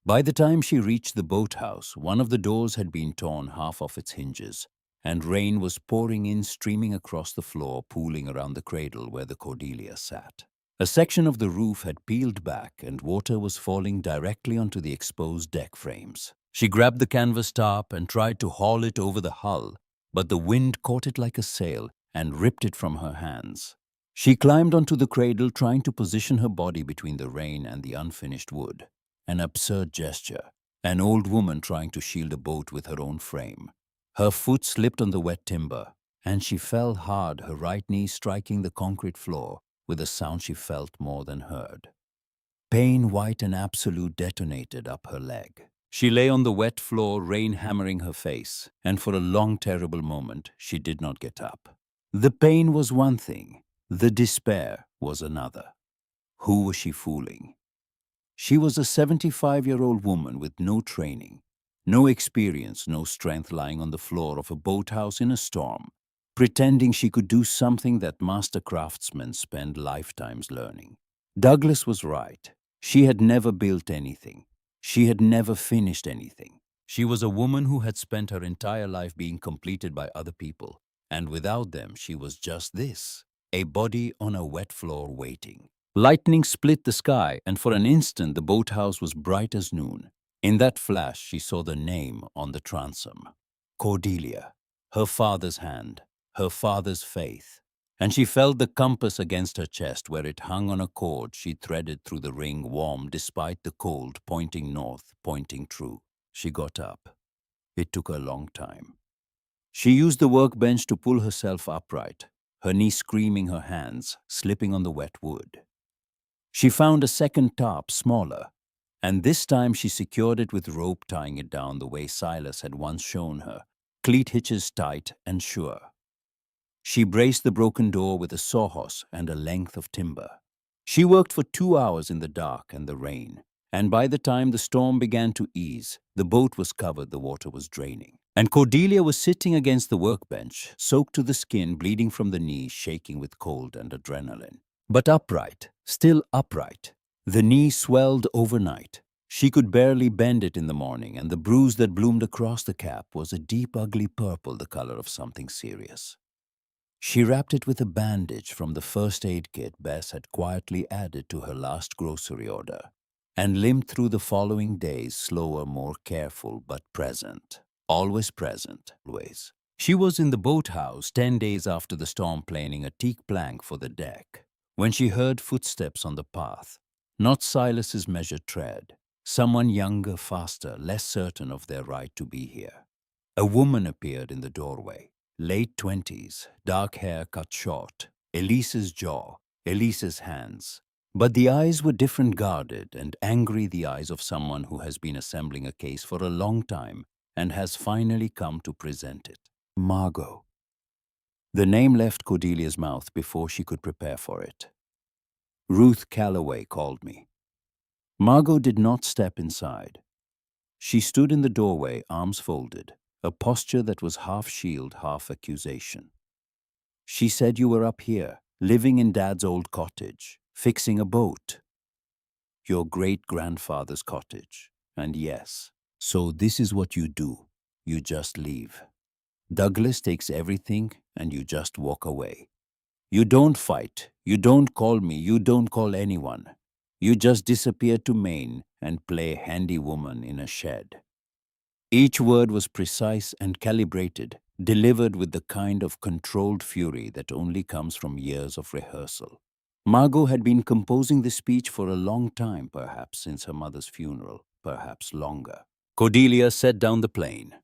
By the time she reached the boathouse, one of the doors had been torn half off its hinges, and rain was pouring in, streaming across the floor, pooling around the cradle where the Cordelia sat. A section of the roof had peeled back, and water was falling directly onto the exposed deck frames. She grabbed the canvas tarp and tried to haul it over the hull, but the wind caught it like a sail and ripped it from her hands. She climbed onto the cradle, trying to position her body between the rain and the unfinished wood. An absurd gesture, an old woman trying to shield a boat with her own frame. Her foot slipped on the wet timber, and she fell hard, her right knee striking the concrete floor with a sound she felt more than heard. Pain, white and absolute, detonated up her leg. She lay on the wet floor, rain hammering her face, and for a long, terrible moment, she did not get up. The pain was one thing, the despair was another. Who was she fooling? She was a 75-year-old woman with no training, no experience, no strength, lying on the floor of a boathouse in a storm, pretending she could do something that master craftsmen spend lifetimes learning. Douglas was right. She had never built anything. She had never finished anything. She was a woman who had spent her entire life being completed by other people, and without them she was just this, a body on a wet floor waiting. Lightning split the sky, and for an instant the boathouse was bright as noon. In that flash she saw the name on the transom. Cordelia. Her father's hand, her father's faith. And she felt the compass against her chest where it hung on a cord she threaded through the ring, warm despite the cold, pointing north, pointing true. She got up. It took her a long time. She used the workbench to pull herself upright, her knees screaming, her hands slipping on the wet wood. She found a second tarp, smaller, and this time she secured it with rope, tying it down the way Silas had once shown her, cleat hitches tight and sure. She braced the broken door with a sawhorse and a length of timber. She worked for 2 hours in the dark and the rain, and by the time the storm began to ease, the boat was covered, the water was draining. And Cordelia was sitting against the workbench, soaked to the skin, bleeding from the knees, shaking with cold and adrenaline. But upright, still upright. The knee swelled overnight. She could barely bend it in the morning, and the bruise that bloomed across the cap was a deep, ugly purple, the color of something serious. She wrapped it with a bandage from the first aid kit Bess had quietly added to her last grocery order, and limped through the following days, slower, more careful, but present. Always present, always. She was in the boathouse 10 days after the storm, planing a teak plank for the deck, when she heard footsteps on the path. Not Silas's measured tread. Someone younger, faster, less certain of their right to be here. A woman appeared in the doorway. Late 20s, dark hair cut short, Elise's jaw, Elise's hands. But the eyes were different, guarded and angry, the eyes of someone who has been assembling a case for a long time and has finally come to present it. Margot. The name left Cordelia's mouth before she could prepare for it. Ruth Calloway called me. Margot did not step inside. She stood in the doorway, arms folded, a posture that was half shield, half accusation. She said you were up here, living in Dad's old cottage, fixing a boat. Your great-grandfather's cottage. And yes, so this is what you do. You just leave. Douglas takes everything and you just walk away. You don't fight, you don't call me, you don't call anyone. You just disappear to Maine and play handy woman in a shed. Each word was precise and calibrated, delivered with the kind of controlled fury that only comes from years of rehearsal. Margot had been composing this speech for a long time, perhaps since her mother's funeral, perhaps longer. Cordelia set down the plane.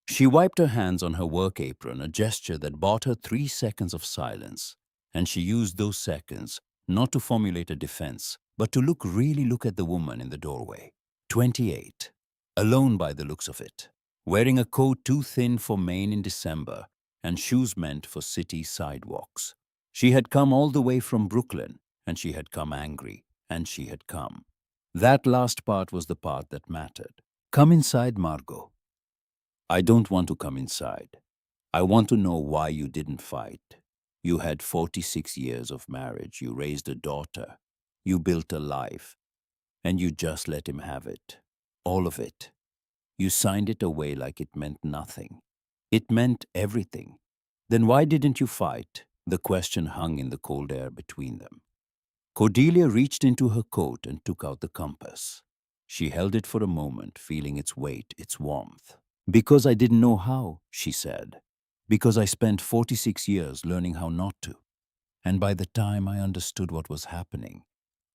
She wiped her hands on her work apron, a gesture that bought her 3 seconds of silence. And she used those seconds not to formulate a defense, but to really look at the woman in the doorway. 28. Alone by the looks of it, wearing a coat too thin for Maine in December and shoes meant for city sidewalks. She had come all the way from Brooklyn, and she had come angry, and she had come. That last part was the part that mattered. Come inside, Margot. I don't want to come inside. I want to know why you didn't fight. You had 46 years of marriage. You raised a daughter. You built a life. And you just let him have it. All of it. You signed it away like it meant nothing. It meant everything. Then why didn't you fight? The question hung in the cold air between them. Cordelia reached into her coat and took out the compass. She held it for a moment, feeling its weight, its warmth. Because I didn't know how, she said. Because I spent 46 years learning how not to. And by the time I understood what was happening,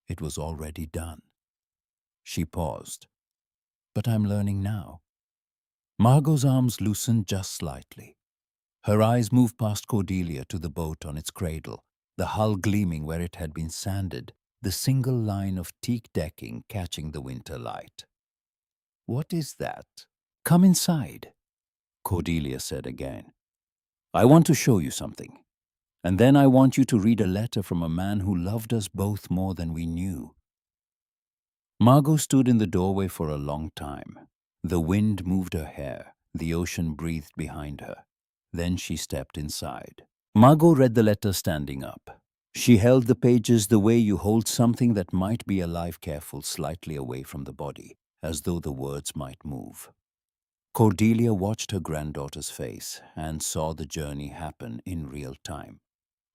it was already done. She paused. But I'm learning now. Margot's arms loosened just slightly. Her eyes moved past Cordelia to the boat on its cradle, the hull gleaming where it had been sanded, the single line of teak decking catching the winter light. What is that? Come inside, Cordelia said again. I want to show you something. And then I want you to read a letter from a man who loved us both more than we knew. Margot stood in the doorway for a long time. The wind moved her hair. The ocean breathed behind her. Then she stepped inside. Margot read the letter standing up. She held the pages the way you hold something that might be alive, careful, slightly away from the body, as though the words might move. Cordelia watched her granddaughter's face and saw the journey happen in real time.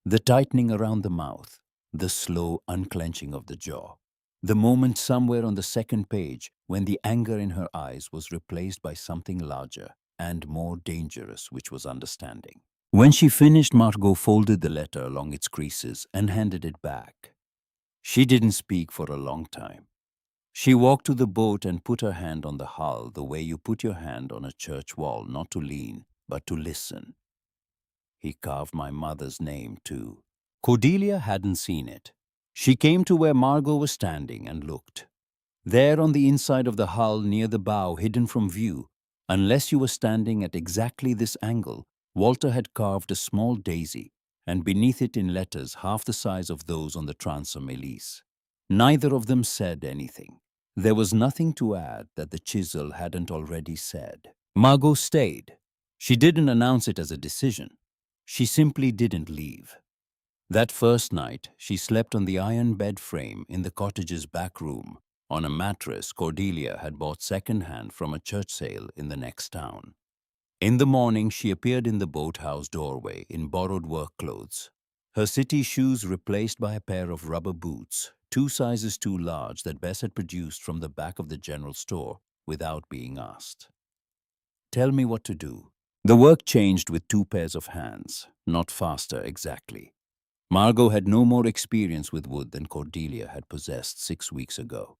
The tightening around the mouth, the slow unclenching of the jaw. The moment somewhere on the second page when the anger in her eyes was replaced by something larger and more dangerous, which was understanding. When she finished, Margot folded the letter along its creases and handed it back. She didn't speak for a long time. She walked to the boat and put her hand on the hull the way you put your hand on a church wall, not to lean, but to listen. He carved my mother's name, too. Cordelia hadn't seen it. She came to where Margot was standing and looked. There on the inside of the hull, near the bow, hidden from view, unless you were standing at exactly this angle, Walter had carved a small daisy, and beneath it in letters half the size of those on the transom Elise. Neither of them said anything. There was nothing to add that the chisel hadn't already said. Margot stayed. She didn't announce it as a decision. She simply didn't leave. That first night, she slept on the iron bed frame in the cottage's back room, on a mattress Cordelia had bought second-hand from a church sale in the next town. In the morning, she appeared in the boathouse doorway in borrowed work clothes, her city shoes replaced by a pair of rubber boots, 2 sizes too large that Bess had produced from the back of the general store without being asked. Tell me what to do. The work changed with 2 pairs of hands, not faster exactly. Margot had no more experience with wood than Cordelia had possessed 6 weeks ago.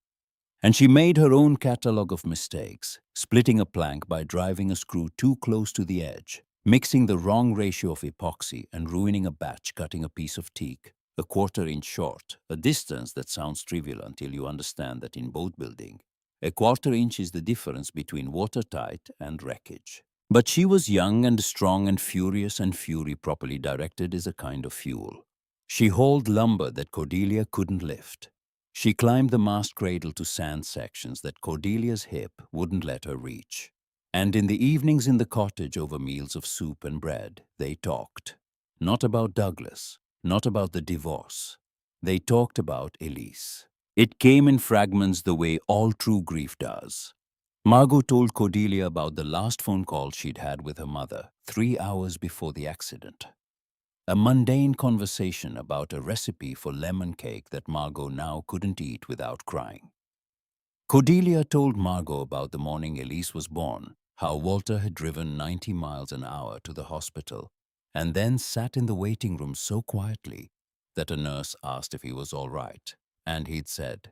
And she made her own catalogue of mistakes, splitting a plank by driving a screw too close to the edge, mixing the wrong ratio of epoxy and ruining a batch cutting a piece of teak, a 1/4 inch short, a distance that sounds trivial until you understand that in boat building, a 1/4 inch is the difference between watertight and wreckage. But she was young and strong and furious, and fury properly directed is a kind of fuel. She hauled lumber that Cordelia couldn't lift. She climbed the mast cradle to sand sections that Cordelia's hip wouldn't let her reach. And in the evenings in the cottage over meals of soup and bread, they talked. Not about Douglas, not about the divorce. They talked about Elise. It came in fragments the way all true grief does. Margot told Cordelia about the last phone call she'd had with her mother 3 hours before the accident. A mundane conversation about a recipe for lemon cake that Margot now couldn't eat without crying. Cordelia told Margot about the morning Elise was born, how Walter had driven 90 miles an hour to the hospital, and then sat in the waiting room so quietly that a nurse asked if he was all right, and he'd said,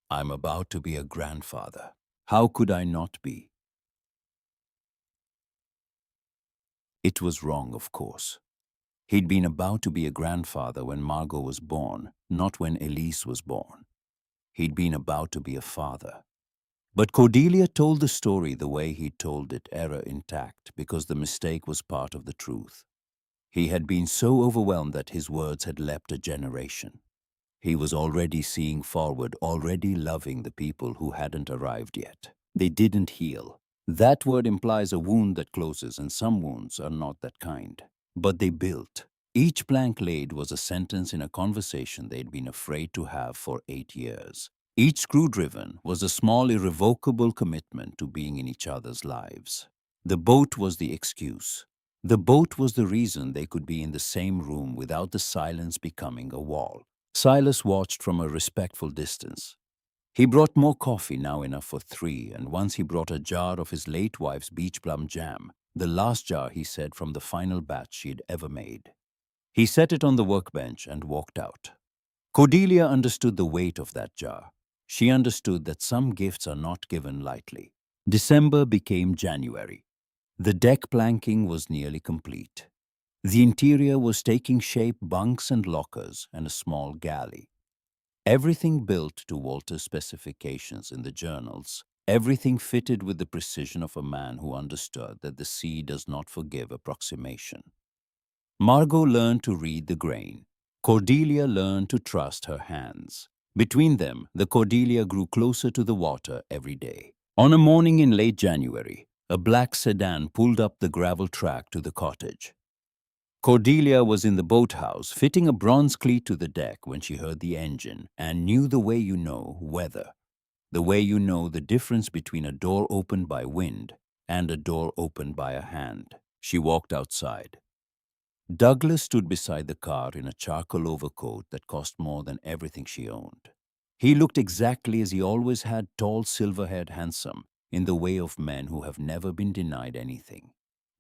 "I'm about to be a grandfather. How could I not be?" It was wrong, of course. He'd been about to be a grandfather when Margot was born, not when Elise was born. He'd been about to be a father. But Cordelia told the story the way he told it, error intact, because the mistake was part of the truth. He had been so overwhelmed that his words had leapt a generation. He was already seeing forward, already loving the people who hadn't arrived yet. They didn't heal. That word implies a wound that closes, and some wounds are not that kind. But they built. Each plank laid was a sentence in a conversation they'd been afraid to have for 8 years. Each screw driven was a small, irrevocable commitment to being in each other's lives. The boat was the excuse. The boat was the reason they could be in the same room without the silence becoming a wall. Silas watched from a respectful distance. He brought more coffee, now enough for 3, and once he brought a jar of his late wife's beach plum jam, the last jar, he said, from the final batch she'd ever made. He set it on the workbench and walked out. Cordelia understood the weight of that jar. She understood that some gifts are not given lightly. December became January. The deck planking was nearly complete. The interior was taking shape, bunks and lockers and a small galley. Everything built to Walter's specifications in the journals. Everything fitted with the precision of a man who understood that the sea does not forgive approximation. Margot learned to read the grain. Cordelia learned to trust her hands. Between them, the Cordelia grew closer to the water every day. On a morning in late January, a black sedan pulled up the gravel track to the cottage. Cordelia was in the boathouse, fitting a bronze cleat to the deck when she heard the engine and knew the way you know weather, the way you know the difference between a door opened by wind and a door opened by a hand. She walked outside. Douglas stood beside the car in a charcoal overcoat that cost more than everything she owned. He looked exactly as he always had, tall, silver-haired, handsome, in the way of men who have never been denied anything.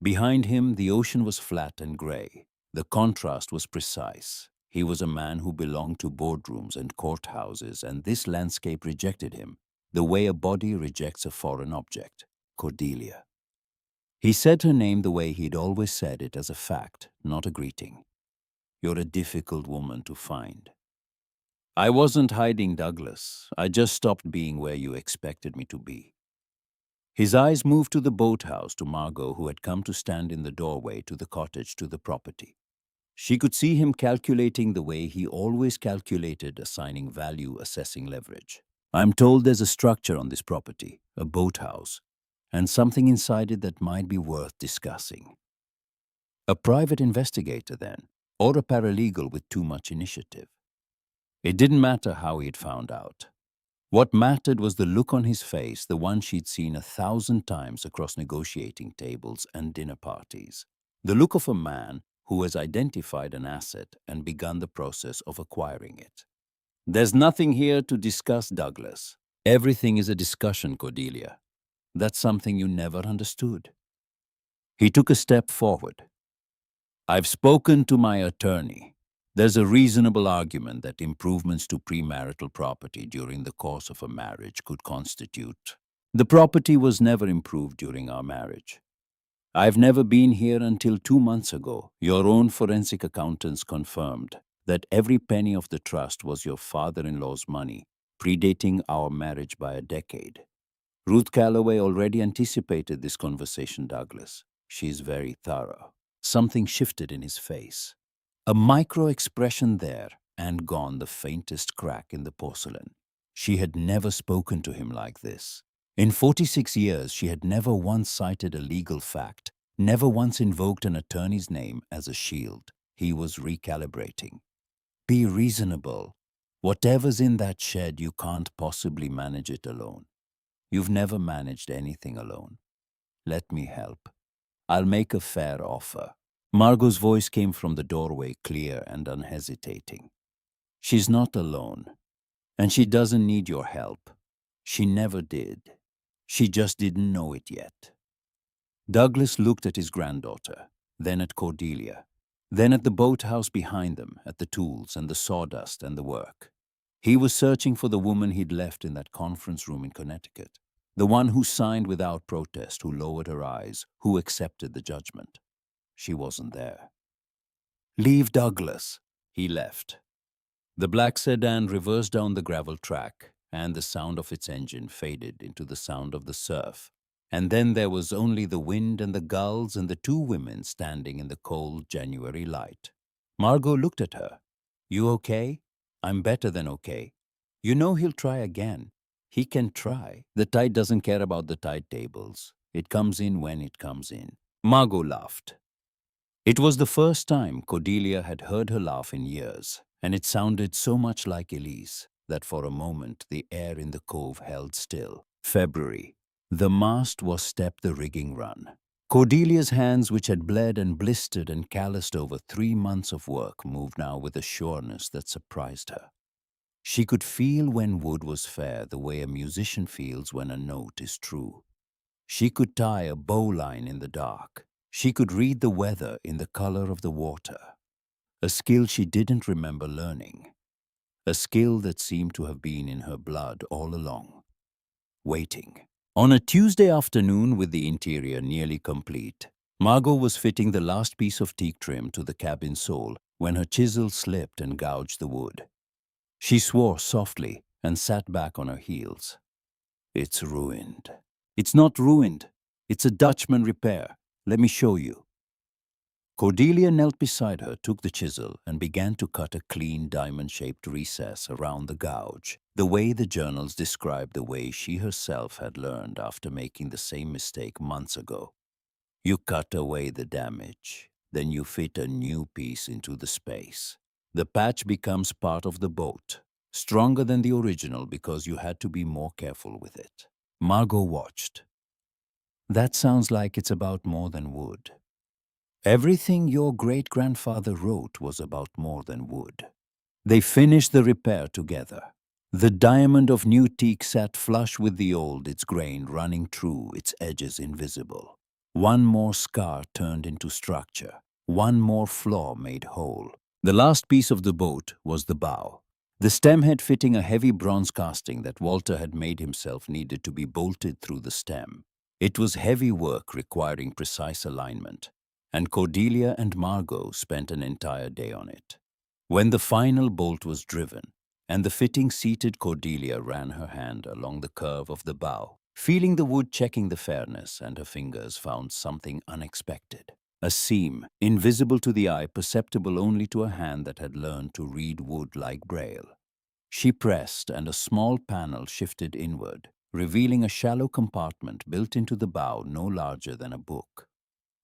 Behind him, the ocean was flat and gray. The contrast was precise. He was a man who belonged to boardrooms and courthouses, and this landscape rejected him, the way a body rejects a foreign object. Cordelia. He said her name the way he'd always said it, as a fact, not a greeting. You're a difficult woman to find. I wasn't hiding, Douglas. I just stopped being where you expected me to be. His eyes moved to the boathouse, to Margot, who had come to stand in the doorway to the cottage, to the property. She could see him calculating the way he always calculated, assigning value, assessing leverage. I'm told there's a structure on this property, a boathouse, and something inside it that might be worth discussing. A private investigator, then, or a paralegal with too much initiative? It didn't matter how he'd found out. What mattered was the look on his face, the one she'd seen 1,000 times across negotiating tables and dinner parties. The look of a man who has identified an asset and begun the process of acquiring it. There's nothing here to discuss, Douglas. Everything is a discussion, Cordelia. That's something you never understood. He took a step forward. I've spoken to my attorney. There's a reasonable argument that improvements to premarital property during the course of a marriage could constitute. The property was never improved during our marriage. I've never been here until 2 months ago. Your own forensic accountants confirmed that every penny of the trust was your father-in-law's money, predating our marriage by a decade. Ruth Calloway already anticipated this conversation, Douglas. She's very thorough. Something shifted in his face. A micro-expression there, and gone the faintest crack in the porcelain. She had never spoken to him like this. In 46 years, she had never once cited a legal fact, never once invoked an attorney's name as a shield. He was recalibrating. Be reasonable. Whatever's in that shed, you can't possibly manage it alone. You've never managed anything alone. Let me help. I'll make a fair offer. Margot's voice came from the doorway, clear and unhesitating. She's not alone, and she doesn't need your help. She never did. She just didn't know it yet. Douglas looked at his granddaughter, then at Cordelia, then at the boathouse behind them, at the tools and the sawdust and the work. He was searching for the woman he'd left in that conference room in Connecticut, the one who signed without protest, who lowered her eyes, who accepted the judgment. She wasn't there. Leave, Douglas. He left. The black sedan reversed down the gravel track, and the sound of its engine faded into the sound of the surf. And then there was only the wind and the gulls and the 2 women standing in the cold January light. Margot looked at her. You okay? I'm better than okay. You know he'll try again. He can try. The tide doesn't care about the tide tables. It comes in when it comes in. Margot laughed. It was the first time Cordelia had heard her laugh in years, and it sounded so much like Elise that for a moment the air in the cove held still. February. The mast was stepped the rigging run. Cordelia's hands, which had bled and blistered and calloused over 3 months of work, moved now with a sureness that surprised her. She could feel when wood was fair the way a musician feels when a note is true. She could tie a bowline in the dark. She could read the weather in the color of the water. A skill she didn't remember learning. A skill that seemed to have been in her blood all along. Waiting. On a Tuesday afternoon, with the interior nearly complete, Margot was fitting the last piece of teak trim to the cabin sole when her chisel slipped and gouged the wood. She swore softly and sat back on her heels. It's ruined. It's not ruined. It's a Dutchman repair. Let me show you. Cordelia knelt beside her, took the chisel, and began to cut a clean diamond-shaped recess around the gouge, the way the journals described the way she herself had learned after making the same mistake months ago. You cut away the damage, then you fit a new piece into the space. The patch becomes part of the boat, stronger than the original because you had to be more careful with it. Margot watched. That sounds like it's about more than wood. Everything your great-grandfather wrote was about more than wood. They finished the repair together. The diamond of new teak sat flush with the old, its grain running true, its edges invisible. One more scar turned into structure, one more flaw made whole. The last piece of the boat was the bow. The stemhead fitting a heavy bronze casting that Walter had made himself needed to be bolted through the stem. It was heavy work requiring precise alignment, and Cordelia and Margot spent an entire day on it. When the final bolt was driven, and the fitting seated, Cordelia ran her hand along the curve of the bow, feeling the wood, checking the fairness, and her fingers found something unexpected. A seam, invisible to the eye, perceptible only to a hand that had learned to read wood like Braille. She pressed, and a small panel shifted inward, revealing a shallow compartment built into the bow no larger than a book.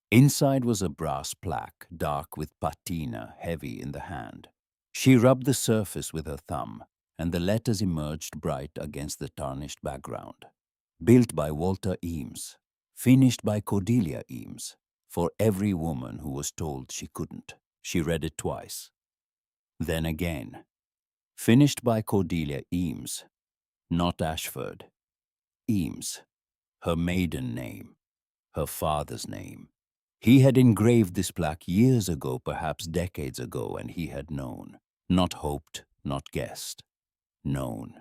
Inside was a brass plaque, dark with patina, heavy in the hand. She rubbed the surface with her thumb, and the letters emerged bright against the tarnished background. Built by Walter Eames, finished by Cordelia Eames, for every woman who was told she couldn't. She read it twice. Then again. Finished by Cordelia Eames, not Ashford. Eames, her maiden name, her father's name. He had engraved this plaque years ago, perhaps decades ago, and he had known. Not hoped, not guessed. Known.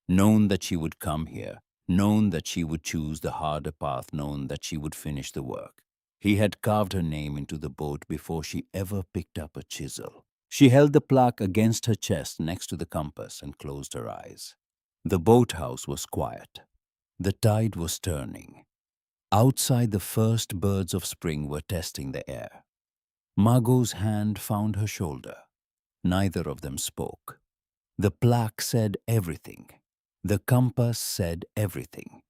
Known that she would come here. Known that she would choose the harder path. Known that she would finish the work. He had carved her name into the boat before she ever picked up a chisel. She held the plaque against her chest next to the compass and closed her eyes. The boathouse was quiet. The tide was turning. Outside, the first birds of spring were testing the air. Margot's hand found her shoulder. Neither of them spoke. The plaque said everything. The compass said everything.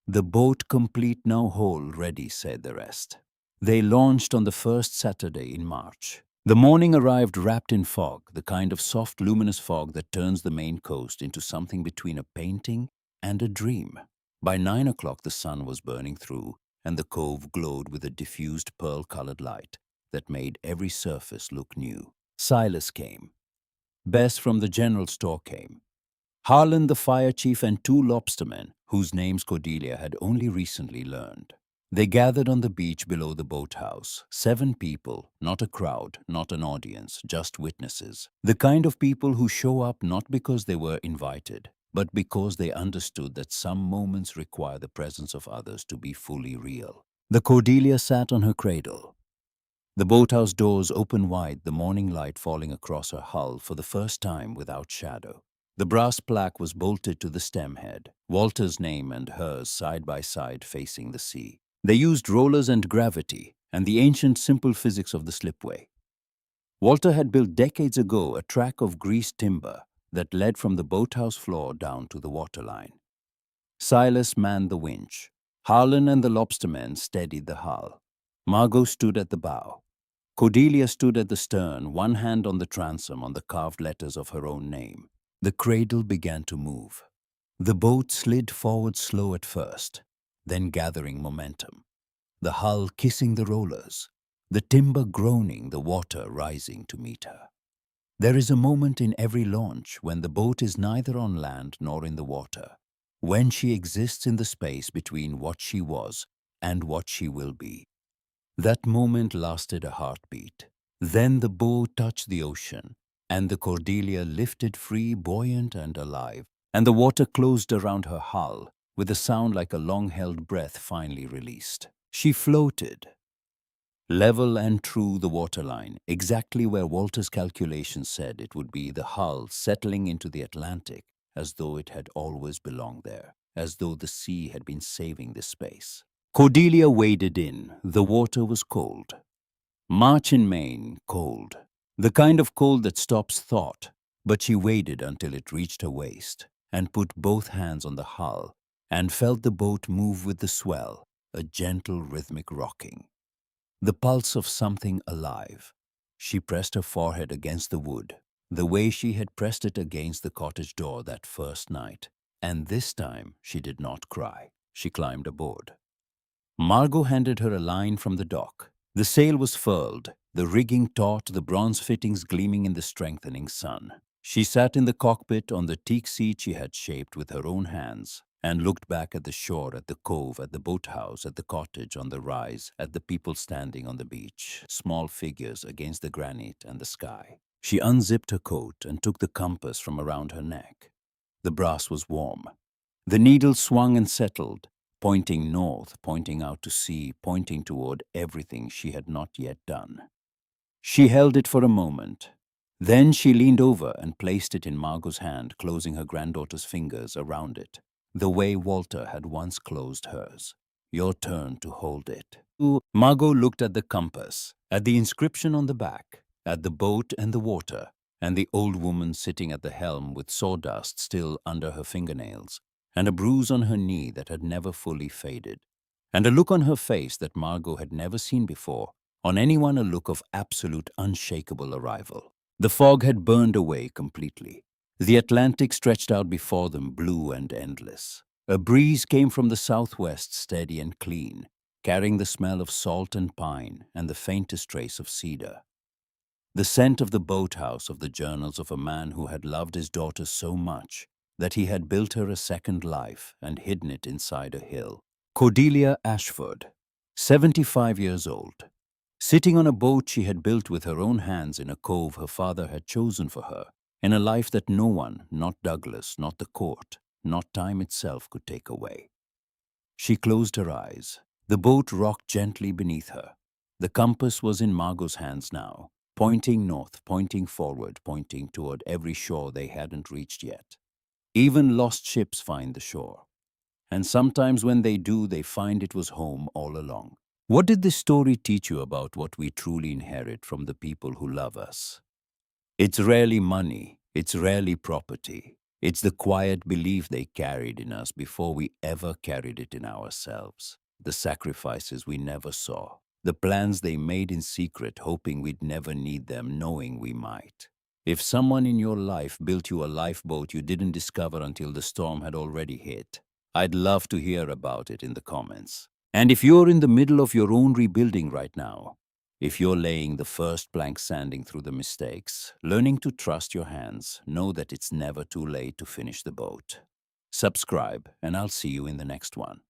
The boat complete, now whole, ready, said the rest. They launched on the first Saturday in March. The morning arrived wrapped in fog, the kind of soft, luminous fog that turns the Maine coast into something between a painting and a dream. By 9 o'clock the sun was burning through, and the cove glowed with a diffused pearl-colored light that made every surface look new. Silas came. Bess from the general store came. Harlan the fire chief, and 2 lobstermen, whose names Cordelia had only recently learned. They gathered on the beach below the boathouse. 7 people, not a crowd, not an audience, just witnesses. The kind of people who show up not because they were invited, but because they understood that some moments require the presence of others to be fully real. The Cordelia sat on her cradle. The boathouse doors open wide, the morning light falling across her hull for the first time without shadow. The brass plaque was bolted to the stemhead, Walter's name and hers side by side facing the sea. They used rollers and gravity and the ancient simple physics of the slipway. Walter had built decades ago a track of greased timber that led from the boathouse floor down to the waterline. Silas manned the winch. Harlan and the lobstermen steadied the hull. Margot stood at the bow. Cordelia stood at the stern, one hand on the transom on the carved letters of her own name. The cradle began to move. The boat slid forward slow at first, then gathering momentum. The hull kissing the rollers, the timber groaning, the water rising to meet her. There is a moment in every launch when the boat is neither on land nor in the water, when she exists in the space between what she was and what she will be. That moment lasted a heartbeat. Then the bow touched the ocean, and the Cordelia lifted free, buoyant and alive, and the water closed around her hull with a sound like a long-held breath finally released. She floated, level and true the waterline, exactly where Walter's calculations said it would be, the hull settling into the Atlantic as though it had always belonged there, as though the sea had been saving this space. Cordelia waded in. The water was cold. March in Maine, cold. The kind of cold that stops thought, but she waded until it reached her waist and put both hands on the hull and felt the boat move with the swell, a gentle rhythmic rocking. The pulse of something alive. She pressed her forehead against the wood, the way she had pressed it against the cottage door that first night. And this time she did not cry. She climbed aboard. Margot handed her a line from the dock. The sail was furled, the rigging taut, the bronze fittings gleaming in the strengthening sun. She sat in the cockpit on the teak seat she had shaped with her own hands and looked back at the shore, at the cove, at the boathouse, at the cottage on the rise, at the people standing on the beach, small figures against the granite and the sky. She unzipped her coat and took the compass from around her neck. The brass was warm. The needle swung and settled, pointing north, pointing out to sea, pointing toward everything she had not yet done. She held it for a moment. Then she leaned over and placed it in Margot's hand, closing her granddaughter's fingers around it, the way Walter had once closed hers. Your turn to hold it. Margot looked at the compass, at the inscription on the back, at the boat and the water, and the old woman sitting at the helm with sawdust still under her fingernails, and a bruise on her knee that had never fully faded, and a look on her face that Margot had never seen before, on anyone a look of absolute unshakable arrival. The fog had burned away completely. The Atlantic stretched out before them, blue and endless. A breeze came from the southwest, steady and clean, carrying the smell of salt and pine and the faintest trace of cedar. The scent of the boathouse, of the journals of a man who had loved his daughter so much that he had built her a second life and hidden it inside a hill. Cordelia Ashford, 75 years old, sitting on a boat she had built with her own hands in a cove her father had chosen for her, in a life that no one, not Douglas, not the court, not time itself could take away. She closed her eyes. The boat rocked gently beneath her. The compass was in Margot's hands now, pointing north, pointing forward, pointing toward every shore they hadn't reached yet. Even lost ships find the shore. And sometimes when they do, they find it was home all along. What did this story teach you about what we truly inherit from the people who love us? It's rarely money. It's rarely property. It's the quiet belief they carried in us before we ever carried it in ourselves. The sacrifices we never saw. The plans they made in secret, hoping we'd never need them, knowing we might. If someone in your life built you a lifeboat you didn't discover until the storm had already hit, I'd love to hear about it in the comments. And if you're in the middle of your own rebuilding right now, if you're laying the first plank sanding through the mistakes, learning to trust your hands, know that it's never too late to finish the boat. Subscribe, and I'll see you in the next one.